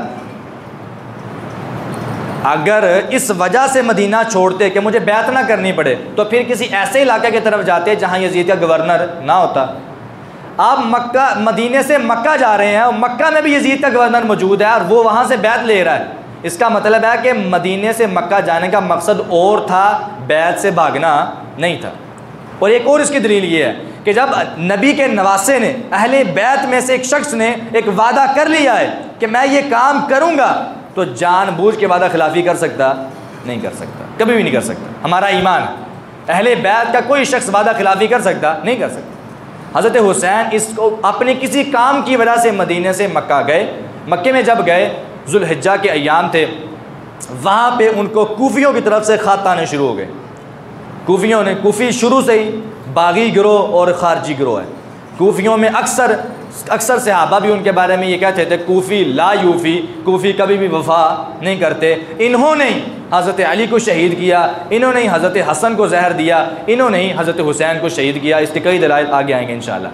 अगर इस वजह से मदीना छोड़ते कि मुझे बैत ना करनी पड़े, तो फिर किसी ऐसे इलाके की तरफ जाते जहाँ यजीद का गवर्नर ना होता। आप मदीने से मक्का जा रहे हैं और मक्का में भी यजीद का गवर्नर मौजूद है और वो वहाँ से बैत ले रहा है। इसका मतलब है कि मदीने से मक्का जाने का मकसद और था, बैत से भागना नहीं था। और एक और इसकी दलील ये है कि जब नबी के नवासे ने, अहले बैत में से एक शख्स ने एक वादा कर लिया है कि मैं ये काम करूँगा, तो जानबूझ के वादा खिलाफ़ी कर सकता? नहीं कर सकता, कभी भी नहीं कर सकता। हमारा ईमान, अहले बैत का कोई शख्स वादा खिलाफ़ी कर सकता? नहीं कर सकता। हज़रत हुसैन इसको अपने किसी काम की वजह से मदीने से मक्का गए। मक्के में जब गए, जुल्हिज्जा के अय्याम थे, वहाँ पे उनको कूफियों की तरफ से ख़त आने शुरू हो गए। कूफियों ने, कूफी शुरू से ही बागी गिरोह और ख़ारजी गिरोह है। कूफियों में अक्सर सहाबा भी उनके बारे में ये कहते थे कूफ़ी ला यूफ़ी, कूफ़ी कभी भी वफ़ा नहीं करते। इन्होंने ही हज़रत अली को शहीद किया, इन्होंने ही हज़रत हसन को जहर दिया, इन्होंने ही हज़रत हुसैन को शहीद किया। इसके कई दलाइल आगे आएंगे इंशाअल्लाह।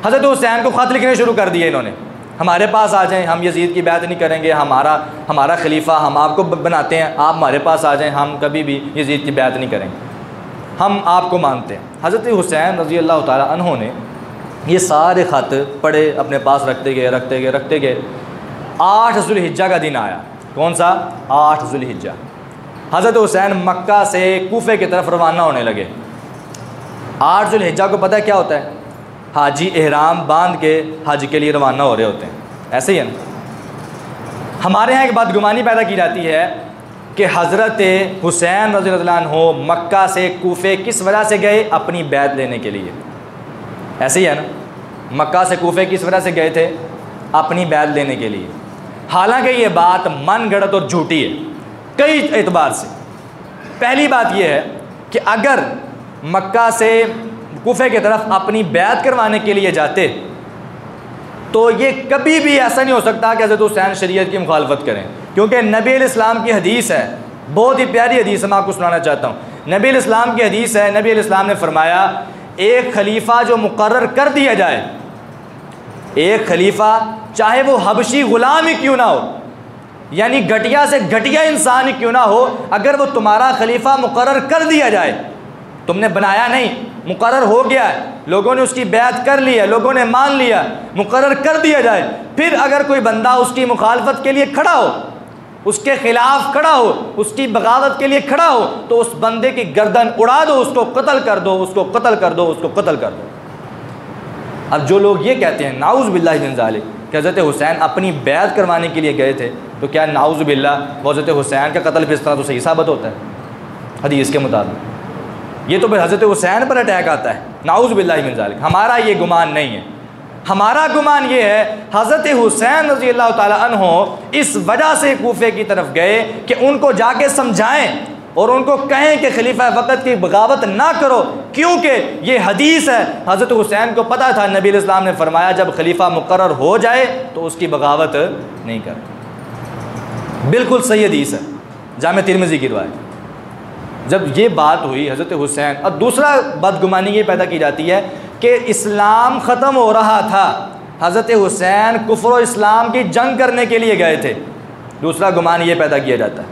हज़रत हुसैन को ख़त लिखने शुरू कर दिए इन्होंने, हमारे पास आ जाएँ, हम यजीद की बैत नहीं करेंगे, हमारा खलीफा हम आपको बनाते हैं, आप हमारे पास आ जाएँ, हम कभी भी यजीद की बैत नहीं करेंगे, हम आपको मानते हैं। हज़रत हुसैन रज़ी अल्लाह ताला अन्हो ने ये सारे ख़त पढ़े, अपने पास रखते गए। 8 ज़ुल्हिज्जा का दिन आया। कौन सा? 8 ज़ुल्हिज्जा। हज़रत हुसैन मक्का से कूफे की तरफ रवाना होने लगे। 8 ज़ुल्हिज्जा को पता है क्या होता है? हाजी एहराम बांध के हज के लिए रवाना हो रहे होते हैं, ऐसे ही है ना। हमारे यहाँ एक बदगुमानी पैदा की जाती है कि हज़रत हुसैन रज़ियल्लाहु अन्हु मक्का से कूफे किस वजह से गए? अपनी बैत लेने के लिए। ऐसे ही है ना, मक्का से कूफे किस वजह से गए थे? अपनी बैत लेने के लिए। हालांकि ये बात मन गढ़ंत और झूठी है कई एतबार से। पहली बात यह है कि अगर मक्का से कूफे की तरफ अपनी बैत करवाने के लिए जाते तो ये कभी भी ऐसा नहीं हो सकता कि हज़रत हुसैन शरीयत की मुखालफत करें, क्योंकि नबी इस्लाम की हदीस है, बहुत ही प्यारी हदीस है, मैं आपको सुनाना चाहता हूँ। नबी इस्लाम की हदीस है, नबी इस्लाम ने फरमाया एक खलीफा जो मुकर्रर कर दिया जाए, एक खलीफा चाहे वो हबशी गुलाम ही क्यों ना हो, यानी घटिया से घटिया इंसान ही क्यों ना हो, अगर वो तुम्हारा खलीफा मुकर्रर कर दिया जाए, तुमने बनाया नहीं, मुकर्रर हो गया है, लोगों ने उसकी बैत कर ली है, लोगों ने मान लिया, मुकर्रर कर दिया जाए, फिर अगर कोई बंदा उसकी मुखालफत के लिए खड़ा हो, उसके ख़िलाफ़ खड़ा हो, उसकी बगावत के लिए खड़ा हो, तो उस बंदे की गर्दन उड़ा दो, उसको कत्ल कर दो, उसको कत्ल कर दो, उसको कत्ल कर दो। अब जो लोग ये कहते हैं नाउज़ बिल्लाहि मिन ज़ालिक कि हज़रत हुसैन अपनी बैत करवाने के लिए गए थे, तो क्या नाउज़ बिल्लाह हज़रत हुसैन का कत्ल फिर तो सही साबित होता है हदीस के मुताबिक? ये तो फिर हज़रत हुसैन पर अटैक आता है, नाउज़ बिल्लाहि मिन ज़ालिक। हमारा ये गुमान नहीं है। हमारा गुमान ये है हज़रत हुसैन रज़ी अल्लाह ताला अन्हो इस वजह से कूफे की तरफ गए कि उनको जाके समझाएं और उनको कहें कि खलीफा वक़्त की बगावत ना करो, क्योंकि ये हदीस है। हज़रत हुसैन को पता था, नबी इस्लाम ने फरमाया जब खलीफा मुकर्रर हो जाए तो उसकी बगावत नहीं कर। बिल्कुल सही हदीस है, जामे तिरमिज़ी की रिवायत। जब ये बात हुई हज़रत हुसैन, अब दूसरा बदगुमानी ये पैदा की जाती है कि इस्लाम ख़त्म हो रहा था, हज़रत हुसैन कुफ्र और इस्लाम की जंग करने के लिए गए थे। दूसरा गुमान ये पैदा किया जाता है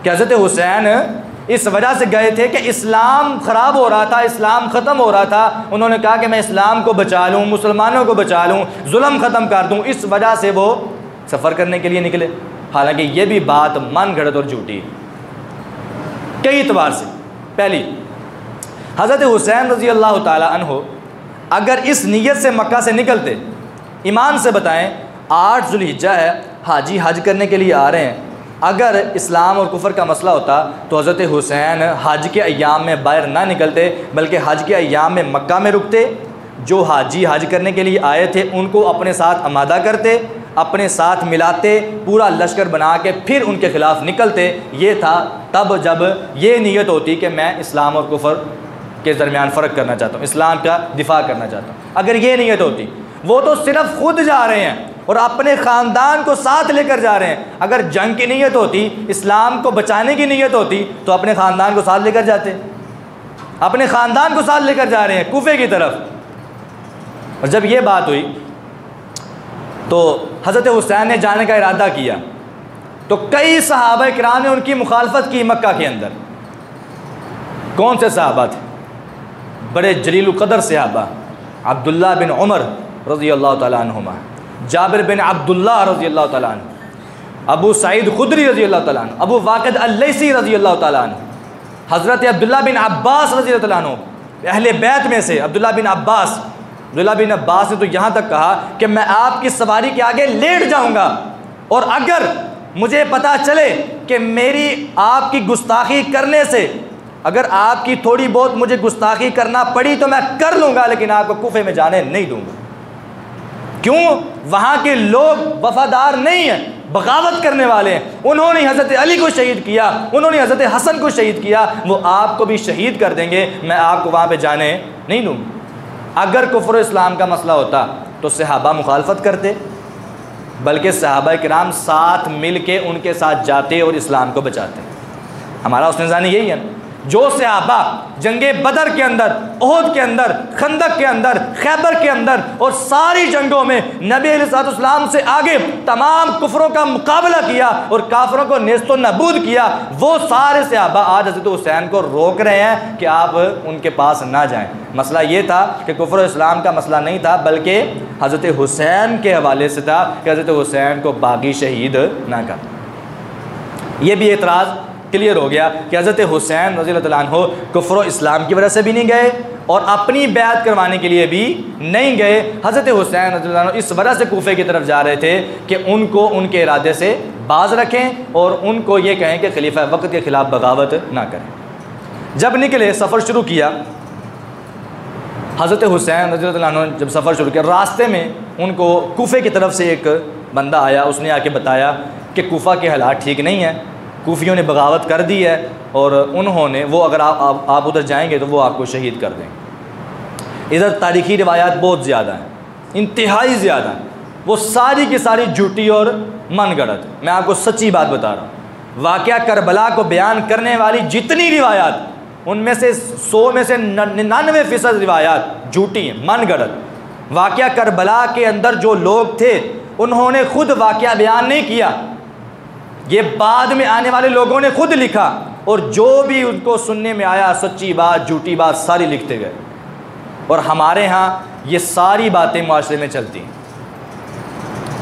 कि हज़रत हुसैन इस वजह से गए थे कि इस्लाम ख़राब हो रहा था, इस्लाम ख़त्म हो रहा था। उन्होंने कहा कि मैं इस्लाम को बचा लूँ, मुसलमानों को बचा लूँ, जुल्म ख़त्म कर दूँ, इस वजह से वो सफ़र करने के लिए निकले। हालांकि ये भी बात मन गढ़ंत और झूठी है कई एतबार से। पहली, हज़रत हुसैन रज़ी अल्लाह ताला अन्हो अगर इस नीयत से मक्का से निकलते, ईमान से बताएं 8 ज़ुल्हिज्जा है, हाजी हज करने के लिए आ रहे हैं, अगर इस्लाम और कुफर का मसला होता तो हज़रत हुसैन हज के अय्याम में बाहर ना निकलते, बल्कि हज के अय्याम में मक्का में रुकते, जो हाजी हज करने के लिए आए थे उनको अपने साथ आमादा करते, अपने साथ मिलाते, पूरा लश्कर बना के फिर उनके ख़िलाफ़ निकलते। ये था तब जब ये नीयत होती कि मैं इस्लाम और कुफर के दरमियान फ़र्क करना चाहता हूँ, इस्लाम का दिफा करना चाहता हूँ। अगर ये नीयत होती, वो तो सिर्फ़ खुद जा रहे हैं और अपने ख़ानदान को साथ लेकर जा रहे हैं। अगर जंग की नीयत होती, इस्लाम को बचाने की नीयत होती, तो अपने ख़ानदान को साथ लेकर जाते। अपने ख़ानदान को साथ लेकर जा रहे हैं कूफे की तरफ। और जब ये बात हुई तो हज़रत हुसैन ने जाने का इरादा किया, तो कई सहाबा किराम ने उनकी मुखालफत की मक्का के अंदर। कौन से सहाबा थे? बड़े जलील क़दर सहाबा, अब्दुल्ला बिन उमर रज़ी अल्लाह तआला अन्हुमा, जाबिर बिन अब्दुल्लाह रज़ी अल्लाह तआला अन्हु, अबू सईद खुदरी रज़ी अल्लाह तआला अन्हु, अबू वाक़िद अल-लैसी रज़ी अल्लाह तआला अन्हु, हज़रत अब्दुल्ला बिन अब्बास रज़ी अल्लाह तआला अन्हु, अहले बैत में से अब्दुल्ला बिन अब्बास ने तो यहाँ तक कहा कि मैं आपकी सवारी के आगे लेट जाऊँगा, और अगर मुझे पता चले कि मेरी आपकी गुस्ताखी करने से, अगर आपकी थोड़ी बहुत मुझे गुस्ताखी करना पड़ी तो मैं कर लूँगा, लेकिन आपको कूफे में जाने नहीं दूँगा। क्यों? वहाँ के लोग वफादार नहीं हैं, बगावत करने वाले हैं। उन्होंने हज़रत अली को शहीद किया, उन्होंने हज़रत हसन को शहीद किया, वो आपको भी शहीद कर देंगे, मैं आपको वहाँ पे जाने नहीं दूँगा। अगर कुफ्र इस्लाम का मसला होता तो सहाबा मुखालफत करते, बल्कि सहाबा किराम साथ मिल के उनके साथ जाते और इस्लाम को बचाते। हमारा उसने जानी यही है, जो सहाबा जंगे बदर के अंदर, ओहद के अंदर, खंदक के अंदर, खैबर के अंदर और सारी जंगों में नबी अलैहिस्सलाम से आगे तमाम कुफरों का मुकाबला किया और काफरों को नेस्तो नबूद किया, वो सारे सहाबा आज हज़रत हुसैन को रोक रहे हैं कि आप उनके पास ना जाएं। मसला ये था कि कुफ्र इस्लाम का मसला नहीं था, बल्कि हज़रत हुसैन के हवाले से था कि हज़रत हुसैन को बागी शहीद ना कर। ये भी एतराज़ क्लियर हो गया कि हज़रत हुसैन रज़ियल्लाहु अन्हु कुफ्र इस्लाम की वजह से भी नहीं गए और अपनी बैत करवाने के लिए भी नहीं गए। हज़रत हुसैन रज़ियल्लाहु अन्हु इस वजह से कूफे की तरफ जा रहे थे कि उनको उनके इरादे से बाज रखें और उनको ये कहें कि खलीफा वक्त के ख़िलाफ़ बगावत ना करें। जब निकले, सफ़र शुरू किया, हज़रत हुसैन रज़ियल्लाहु अन्हु जब सफ़र शुरू किया, रास्ते में उनको कूफे की तरफ से एक बंदा आया, उसने आके बताया कि कूफा के हालात ठीक नहीं है, कूफियों ने बगावत कर दी है और उन्होंने वो अगर आप उधर जाएंगे तो वो आपको शहीद कर देंगे। इधर तारीख़ी रिवायात बहुत ज़्यादा हैं, इंतहाई ज़्यादा हैं, वो सारी की सारी झूठी और मनगढ़ंत। मैं आपको सच्ची बात बता रहा हूँ, वाक़या करबला को बयान करने वाली जितनी रिवायात, उनमें से 100 में से 99% रिवायात झूठी हैं, मनगढ़ंत। वाक़या करबला के अंदर जो लोग थे उन्होंने खुद वाक़या बयान नहीं किया, ये बाद में आने वाले लोगों ने खुद लिखा, और जो भी उनको सुनने में आया सच्ची बात झूठी बात सारी लिखते गए। और हमारे यहाँ ये सारी बातें माशरे में चलती हैं,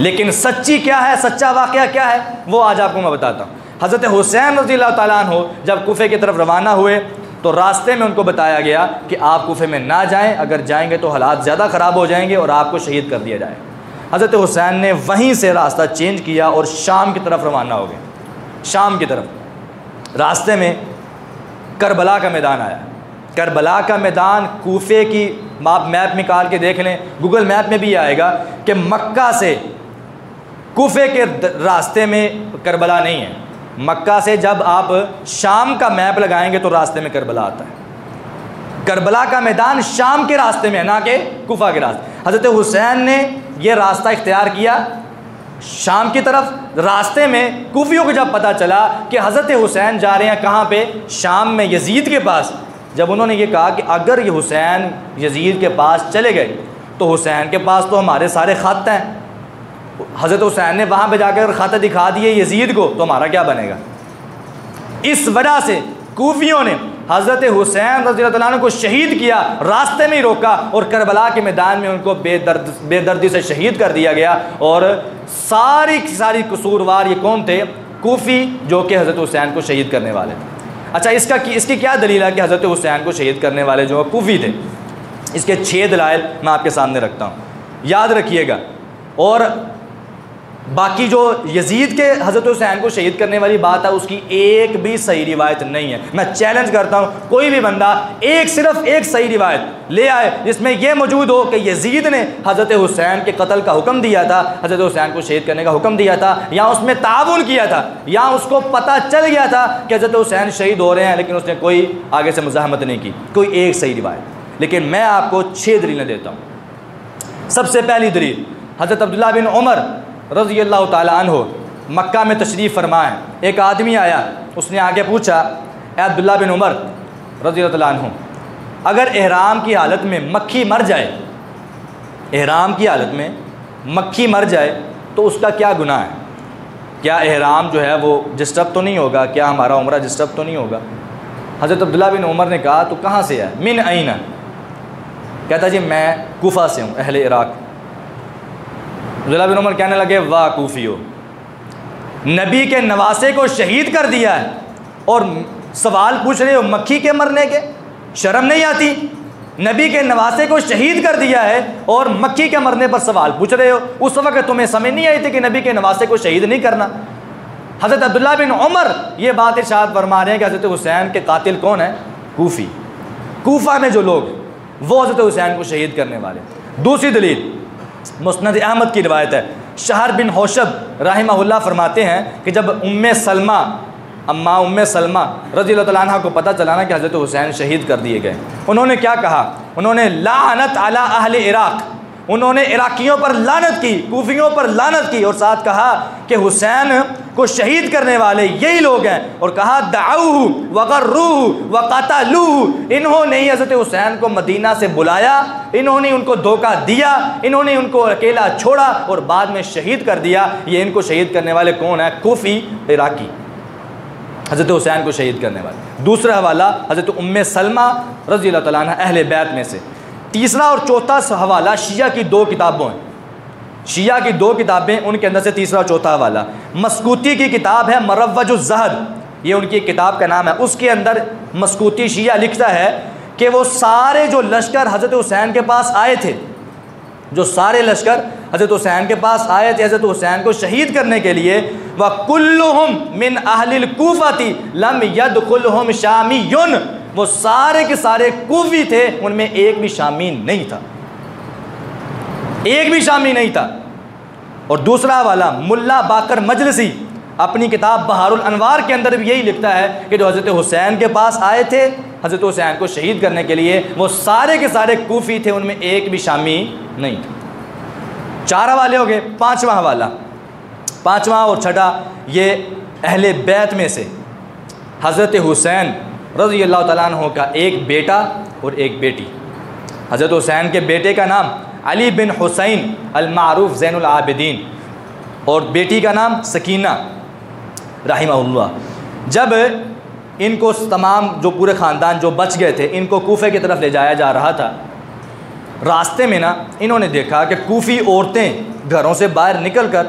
लेकिन सच्ची क्या है, सच्चा वाक़या क्या है, वो आज आपको मैं बताता हूँ। हज़रत हुसैन रज़ियल्लाहु ताला अन्हु जब कूफे की तरफ रवाना हुए तो रास्ते में उनको बताया गया कि आप कूफे में ना जाएं, अगर जाएंगे तो हालात ज़्यादा ख़राब हो जाएंगे और आपको शहीद कर दिया जाएगा। हज़रत हुसैन ने वहीं से रास्ता चेंज किया और शाम की तरफ रवाना हो गए। शाम की तरफ रास्ते में करबला का मैदान आया। करबला का मैदान कूफे की, आप मैप निकाल के देख लें, गूगल मैप में भी आएगा कि मक्का से कूफे के रास्ते में करबला नहीं है। मक्का से जब आप शाम का मैप लगाएंगे तो रास्ते में करबला आता है। करबला का मैदान शाम के रास्ते में है, ना कि कूफा के रास्ते। हज़रत हुसैन ने ये रास्ता इख्तियार किया शाम की तरफ। रास्ते में कूफियों को जब पता चला कि हज़रत हुसैन जा रहे हैं कहाँ पे, शाम में यजीद के पास, जब उन्होंने ये कहा कि अगर ये हुसैन यजीद के पास चले गए तो हुसैन के पास तो हमारे सारे ख़त हैं, हज़रत हुसैन ने वहाँ पे जाकर ख़त दिखा दिए यजीद को, तो हमारा क्या बनेगा। इस वजह से कूफियों ने हज़रत हुसैन रज़ियल्लाहु अन्हु को शहीद किया, रास्ते में ही रोका और करबला के मैदान में उनको बेदर्दी से शहीद कर दिया गया। और सारी की सारी कसूरवार ये कौन थे? कूफी, जो कि हज़रत हुसैन को शहीद करने वाले थे। अच्छा, इसकी क्या दलील है कि हज़रत हुसैन को शहीद करने वाले जो कूफी थे? इसके 6 दलाइल मैं आपके सामने रखता हूँ, याद रखिएगा। और बाकी जो यजीद के हज़रत हुसैन को शहीद करने वाली बात है उसकी एक भी सही रिवायत नहीं है। मैं चैलेंज करता हूँ कोई भी बंदा सिर्फ एक सही रिवायत ले आए जिसमें यह मौजूद हो कि यजीद ने हज़रत हुसैन के कत्ल का हुक्म दिया था, हज़रत हुसैन को शहीद करने का हुक्म दिया था, या उसमें ताउन किया था, या उसको पता चल गया था कि हज़रत हुसैन शहीद हो रहे हैं लेकिन उसने कोई आगे से मुज़ाहमत नहीं की, कोई एक सही रिवायत। लेकिन मैं आपको 6 दलीलें देता हूँ। सबसे पहली दलील, हज़रत अब्दुल्लाह बिन उमर रज़ी अल्लाह ताला अन्हु मक्का में तशरीफ़ फरमाए। एक आदमी आया, उसने आगे पूछा, ए अब्दुल्लाह बिन उमर रज़ी अल्लाह ताला अन्हु, अगर एहराम की हालत में मक्खी मर जाए, एहराम की हालत में मक्खी मर जाए तो उसका क्या गुनाह है? क्या एहराम जो है वो डिस्टर्ब तो नहीं होगा? क्या हमारा उम्रा डिस्टर्ब तो नहीं होगा? हज़रत अब्दुल्लाह बिन उमर ने कहा, तो कहाँ से है? मिन अईना। कहता जी मैं कूफा से हूँ, अहले इराक़। अब्दुल्लाह बिन उमर कहने लगे, वाह कूफी हो, नबी के नवासे को शहीद कर दिया है और सवाल पूछ रहे हो मक्खी के मरने के? शर्म नहीं आती? नबी के नवासे को शहीद कर दिया है और मक्खी के मरने पर सवाल पूछ रहे हो। उस वक्त तुम्हें समझ नहीं आई थी कि नबी के नवासे को शहीद नहीं करना? हज़रत अब्दुल्लाह बिन उमर ये बात इरशाद फरमा रहे हैं कि हज़रत हुसैन के कातिल कौन है? कूफी। कूफा में जो लोग वो हज़रत हुसैन को शहीद करने वाले। दूसरी दलील, मुस्नद अहमद की रिवायत है, शहर बिन हौशब रहमहुल्लाह फरमाते हैं कि जब उम्मे सलमा रज़ी अल्लाह तआला अन्हा को पता चला ना कि हज़रत हुसैन शहीद कर दिए गए, उन्होंने क्या कहा? उन्होंने लानत अला अहले इराक़, उन्होंने इराकियों पर लानत की, कूफियों पर लानत की, और साथ कहा कि हुसैन को शहीद करने वाले यही लोग हैं, और कहा दाऊहु वगर्रूहु वक़तलूहु, इन्होंने ही हज़रत हुसैन को मदीना से बुलाया, इन्होंने उनको धोखा दिया, इन्होंने उनको अकेला छोड़ा और बाद में शहीद कर दिया। ये इनको शहीद करने वाले कौन है? कूफी इराकी, हज़रत हुसैन को शहीद करने वाले। दूसरा हवाला हज़रत उम्मे सलमा रज़ी अल्लाह तआला अन्हा अहले बैत में से। तीसरा और चौथा हवाला शिया की 2 किताबों हैं, शिया की 2 किताबें, उनके अंदर से तीसरा और चौथा हवाला मस्कूती की किताब है मरवजुज़ ज़हद, ये उनकी किताब का नाम है। उसके अंदर मस्कूती शिया लिखता है कि वो सारे जो लश्कर हज़रत हुसैन के पास आए थे, जो सारे लश्कर हज़रत हुसैन के पास आए थे हज़रत हुसैन को शहीद करने के लिए, व कुल्लुहुम मिन अहलिल कूफती लम यदखुलहुम शामियुन, वो सारे के सारे कूफी थे, उनमें एक भी शामी नहीं था, एक भी शामी नहीं था। और दूसरा वाला मुल्ला बाकर मजलिसी अपनी किताब बहारुल अनवार के अंदर भी यही लिखता है कि जो हज़रत हुसैन के पास आए थे हज़रत हुसैन को शहीद करने के लिए, वो सारे के सारे कूफी थे, उनमें एक भी शामी नहीं था। 4 हवाले हो गए। 5वां हवाला, 5वां और छठा, ये अहले बैत में से हज़रत हुसैन रज़ी अल्लाह तआला अन्हु का एक बेटा और एक बेटी। हज़रत हुसैन के बेटे का नाम अली बिन हुसैन अल-मारूफ ज़ैनुल आबिदीन और बेटी का नाम सकीना रहमहुल्लाह। जब इनको तमाम जो पूरे ख़ानदान जो बच गए थे, इनको कूफे की तरफ ले जाया जा रहा था, रास्ते में ना इन्होंने देखा कि कूफी औरतें घरों से बाहर निकल कर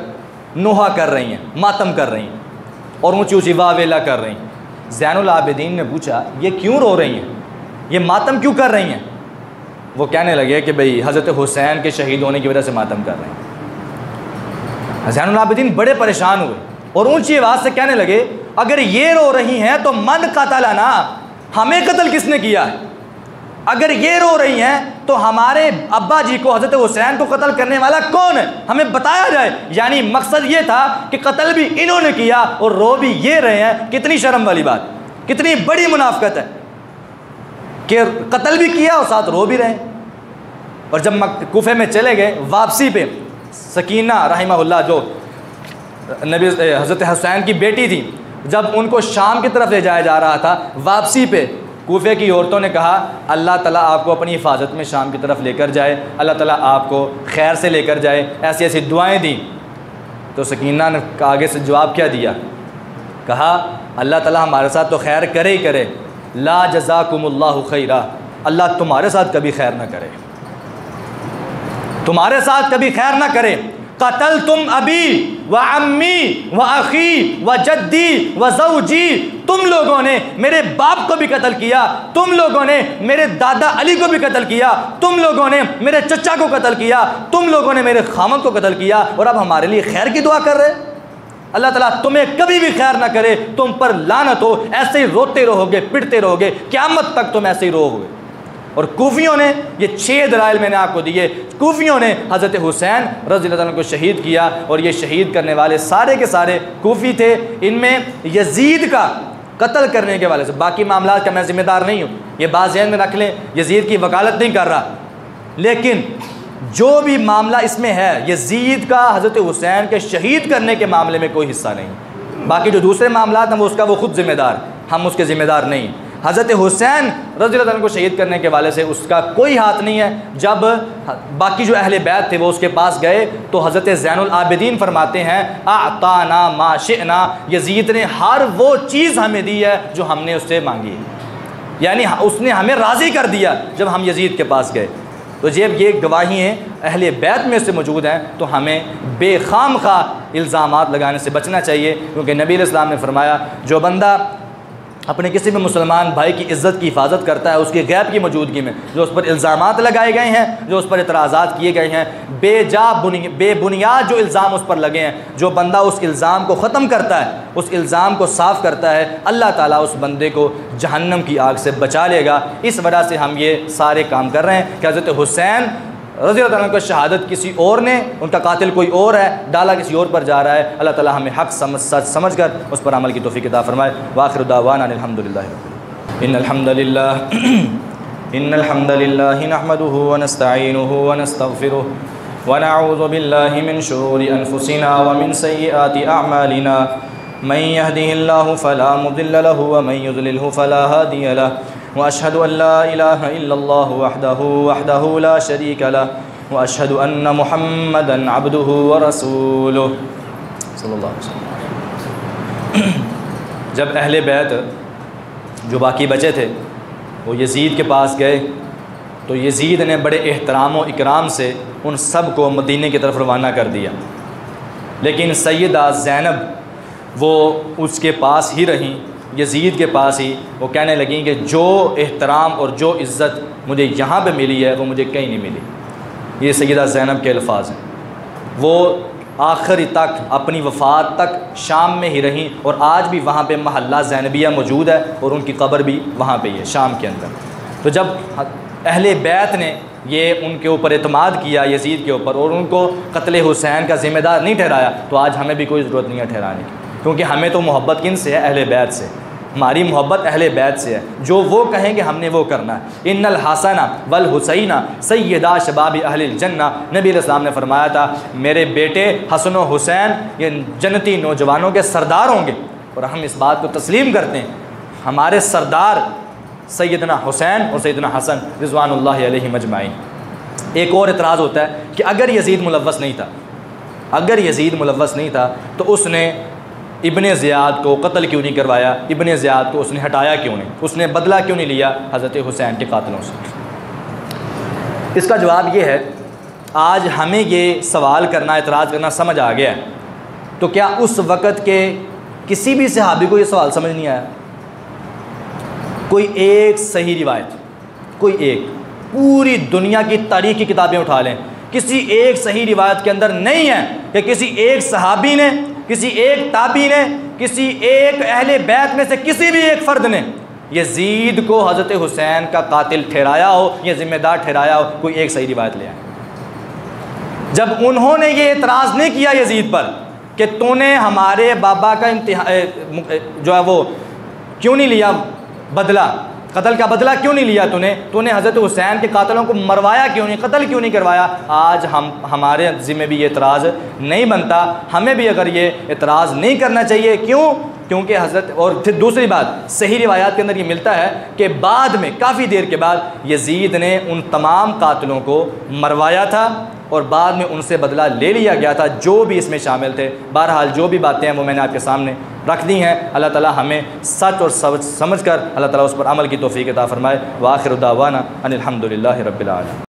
नोहा कर रही हैं, मातम कर रही हैं और ऊँची ऊँची वावेला कर रही हैं। ज़ैनुल आबिदीन ने पूछा, ये क्यों रो रही हैं, ये मातम क्यों कर रही हैं? वो कहने लगे कि भाई हज़रत हुसैन के शहीद होने की वजह से मातम कर रहे हैं। ज़ैनुल आबिदीन बड़े परेशान हुए और ऊंची आवाज़ से कहने लगे, अगर ये रो रही हैं तो मन कतलना, हमें कत्ल किसने किया है? अगर ये रो रही हैं तो हमारे अब्बा जी को, हज़रत हुसैन को कत्ल करने वाला कौन है, हमें बताया जाए। यानी मकसद ये था कि कत्ल भी इन्होंने किया और रो भी ये रहे हैं। कितनी शर्म वाली बात, कितनी बड़ी मुनाफिकत है कि कत्ल भी किया और साथ रो भी रहे। और जब कूफे में चले गए, वापसी पे सकीना रहमहुल्लाह जो नबी हज़रत हुसैन की बेटी थी, जब उनको शाम की तरफ ले जाया जा रहा था, वापसी पे कूफे की औरतों ने कहा, अल्लाह ताला आपको अपनी हिफाजत में शाम की तरफ लेकर जाए, अल्लाह ताला आपको खैर से लेकर जाए, ऐसी ऐसी दुआएं दी। तो सकीना ने आगे से जवाब क्या दिया? कहा, अल्लाह ताला हमारे साथ तो खैर करे ही करे, ला जज़ाकुमुल्लाहु खैरा, अल्लाह तुम्हारे साथ कभी खैर ना करे, तुम्हारे साथ कभी खैर ना करे। कतल तुम अबी व अम्मी व अखी व जद्दी व ज़ौजी, तुम लोगों ने मेरे बाप को भी कत्ल किया, तुम लोगों ने मेरे दादा अली को भी कत्ल किया, तुम लोगों ने मेरे चचा को कत्ल किया, तुम लोगों ने मेरे खामद को कत्ल किया, और अब हमारे लिए खैर की दुआ कर रहे। अल्लाह ताला तुम्हें कभी भी खैर ना करे, तुम पर लानत हो, ऐसे ही रोते रहोगे, पिटते रहोगे, क़यामत तक तुम ऐसे ही रोओगे। और कूफियों ने ये 6 दलाइल मैंने आपको दिए। कूफियों ने हज़रत हुसैन रज़ियल्लाहु अन्हु को शहीद किया, और ये शहीद करने वाले सारे के सारे कूफी थे। इनमें यजीद का कत्ल करने के वाले से, बाकी मामला का मैं ज़िम्मेदार नहीं हूँ, ये बात ज़हन में रख लें, यजीद की वकालत नहीं कर रहा, लेकिन जो भी मामला इसमें है यजीद का हज़रत हुसैन के शहीद करने के मामले में कोई हिस्सा नहीं। बाकी जो दूसरे मामला हैं उसका वो खुद ज़िम्मेदार, हम उसके ज़िम्मेदार नहीं। हज़रत हुसैन रज़ियल्लाहु अन्हु को शहीद करने के वाले से उसका कोई हाथ नहीं है। जब बाकी जो अहले बैत थे वो उसके पास गए तो हज़रत ज़ैनुल आबिदीन फरमाते हैं आताना मा शिअना, यजीद ने हर वो चीज़ हमें दी है जो हमने उससे मांगी है, यानी उसने हमें राज़ी कर दिया जब हम यजीद के पास गए। तो जब ये गवाहियाँ अहले बैत में से मौजूद हैं तो हमें बेखाम खा इल्ज़ामात लगाने से बचना चाहिए, क्योंकि नबी इस्लाम ने फरमाया जो बंदा अपने किसी भी मुसलमान भाई की इज़्ज़त की हिफाजत करता है उसके गैब की मौजूदगी में, जो उस पर इल्ज़ामात लगाए गए हैं, जो उस पर एतराज़ात किए गए हैं, बेबुनियाद जो इल्ज़ाम उस पर लगे हैं, जो बंदा उस इल्ज़ाम को ख़त्म करता है, उस इल्ज़ाम को साफ़ करता है, अल्लाह ताला उस बंदे को जहन्नम की आग से बचा लेगा। इस वजह से हम ये सारे काम कर रहे हैं कि हज़रत हुसैन रज़ियल्लाहु अन्हु को शहादत किसी और ने, उनका कातिल कोई और है, डाला किसी और पर जा रहा है। अल्लाह ताला हमें हक़ सच समझ कर उस पर अमल की तौफ़ीक़ अता फ़रमाए। व आख़िरु दावाना अनिल हम्दुलिल्लाहि इन्नल हम्दलिल्लाहि नहमदुहु व नस्तईनुहु व नस्तग़फ़िरुहु व नऊज़ु बिल्लाहि मिन शुरूरि अनफुसिना व मिन सय्यिआति अअमालिना मन यहदिहिल्लाहु फला मुदिल्ल लहु व मन युज़लिल्हु फला हादिय लहु व अशहदु अल्ला इलाहा इल्लल्लाहु वहदहु ला शरीका लहु व अशहदु अन्न मुहम्मदन अब्दुहु व रसूलुहु सल्लल्लाहु अलैहि वसल्लम। जब अहले बैत जो बाकी बचे थे वो यजीद के पास गए तो यजीद ने बड़े एहतराम व इकराम से उन सब को मदीने की तरफ रवाना कर दिया, लेकिन सैयदा ज़ैनब वो उसके पास ही रहीं, यजीद के पास ही। वो कहने लगी कि जो एहतराम और जो इज़्ज़त मुझे यहाँ पे मिली है वो मुझे कहीं नहीं मिली। ये सैयदा ज़ैनब के अल्फाज हैं। वो आखिरी तक अपनी वफ़ात तक शाम में ही रहीं, और आज भी वहाँ पे महल्ला ज़ैनबिया मौजूद है और उनकी कब्र भी वहाँ पे ही है शाम के अंदर। तो जब अहले बैत ने ये उनके ऊपर एतमाद किया यजीद के ऊपर और उनको कत्ल हुसैन का ज़िम्मेदार नहीं ठहराया, तो आज हमें भी कोई ज़रूरत नहीं है ठहराने की, क्योंकि हमें तो मोहब्बत किन से है? अहले बैत से। हमारी मोहब्बत अहले बैत से है, जो वो कहेंगे हमने वो करना है। इन्नल हसना वल हुसैना सय्यदा शबाबी अहलिल जन्ना, नबी अलैहिस्सलाम ने फरमाया था मेरे बेटे हसन व हुसैन ये जन्नती नौजवानों के सरदार होंगे, और हम इस बात को तस्लीम करते हैं। हमारे सरदार सैयदना हुसैन और सैयदना हसन रिज़वानुल्लाहि अलैहिम अजमाइन। एक और एतराज़ होता है कि अगर यजीद मुलव्वस नहीं था, अगर यजीद मुलव्वस नहीं था तो उसने इब्ने ज़ियाद को कत्ल क्यों नहीं करवाया? इब्ने ज़ियाद को उसने हटाया क्यों नहीं? उसने बदला क्यों नहीं लिया हज़रत हुसैन के कातिलों से? इसका जवाब ये है, आज हमें ये सवाल करना, एतराज़ करना समझ आ गया है, तो क्या उस वक़्त के किसी भी सहाबी को ये सवाल समझ नहीं आया? कोई एक सही रिवायत, कोई एक, पूरी दुनिया की तारीख़ की किताबें उठा लें, किसी एक सही रिवायत के अंदर नहीं है कि किसी एक सहाबी ने, किसी एक ताबी ने, किसी एक अहले बैत में से किसी भी एक फ़र्द ने यजीद को हज़रत हुसैन का कातिल ठहराया हो या ज़िम्मेदार ठहराया हो। कोई एक सही रिवायत ले आए। जब उन्होंने ये एतराज़ नहीं किया यजीद पर कि तूने हमारे बाबा का जो है वो क्यों नहीं लिया बदला, कत्ल का बदला क्यों नहीं लिया तूने हज़रत हुसैन के कातलों को मरवाया क्यों नहीं, कत्ल क्यों नहीं करवाया, आज हमारे ज़िम्मे भी ये एतराज़ नहीं बनता। हमें भी अगर ये एतराज़ नहीं करना चाहिए। क्यों? क्योंकि हज़रत, और फिर दूसरी बात, सही रिवायात के अंदर ये मिलता है कि बाद में काफ़ी देर के बाद यजीद ने उन तमाम कातलों को मरवाया था और बाद में उनसे बदला ले लिया गया था, जो भी इसमें शामिल थे। बहरहाल जो भी बातें हैं वो मैंने आपके सामने रख दी हैं। अल्लाह ताला हमें सच और समझ कर अल्लाह ताला उस पर अमल की तौफ़ीक़ अता फ़रमाए। व आख़िरु दावाना अनिल हम्दुलिल्लाहि रब्बिल आलमीन।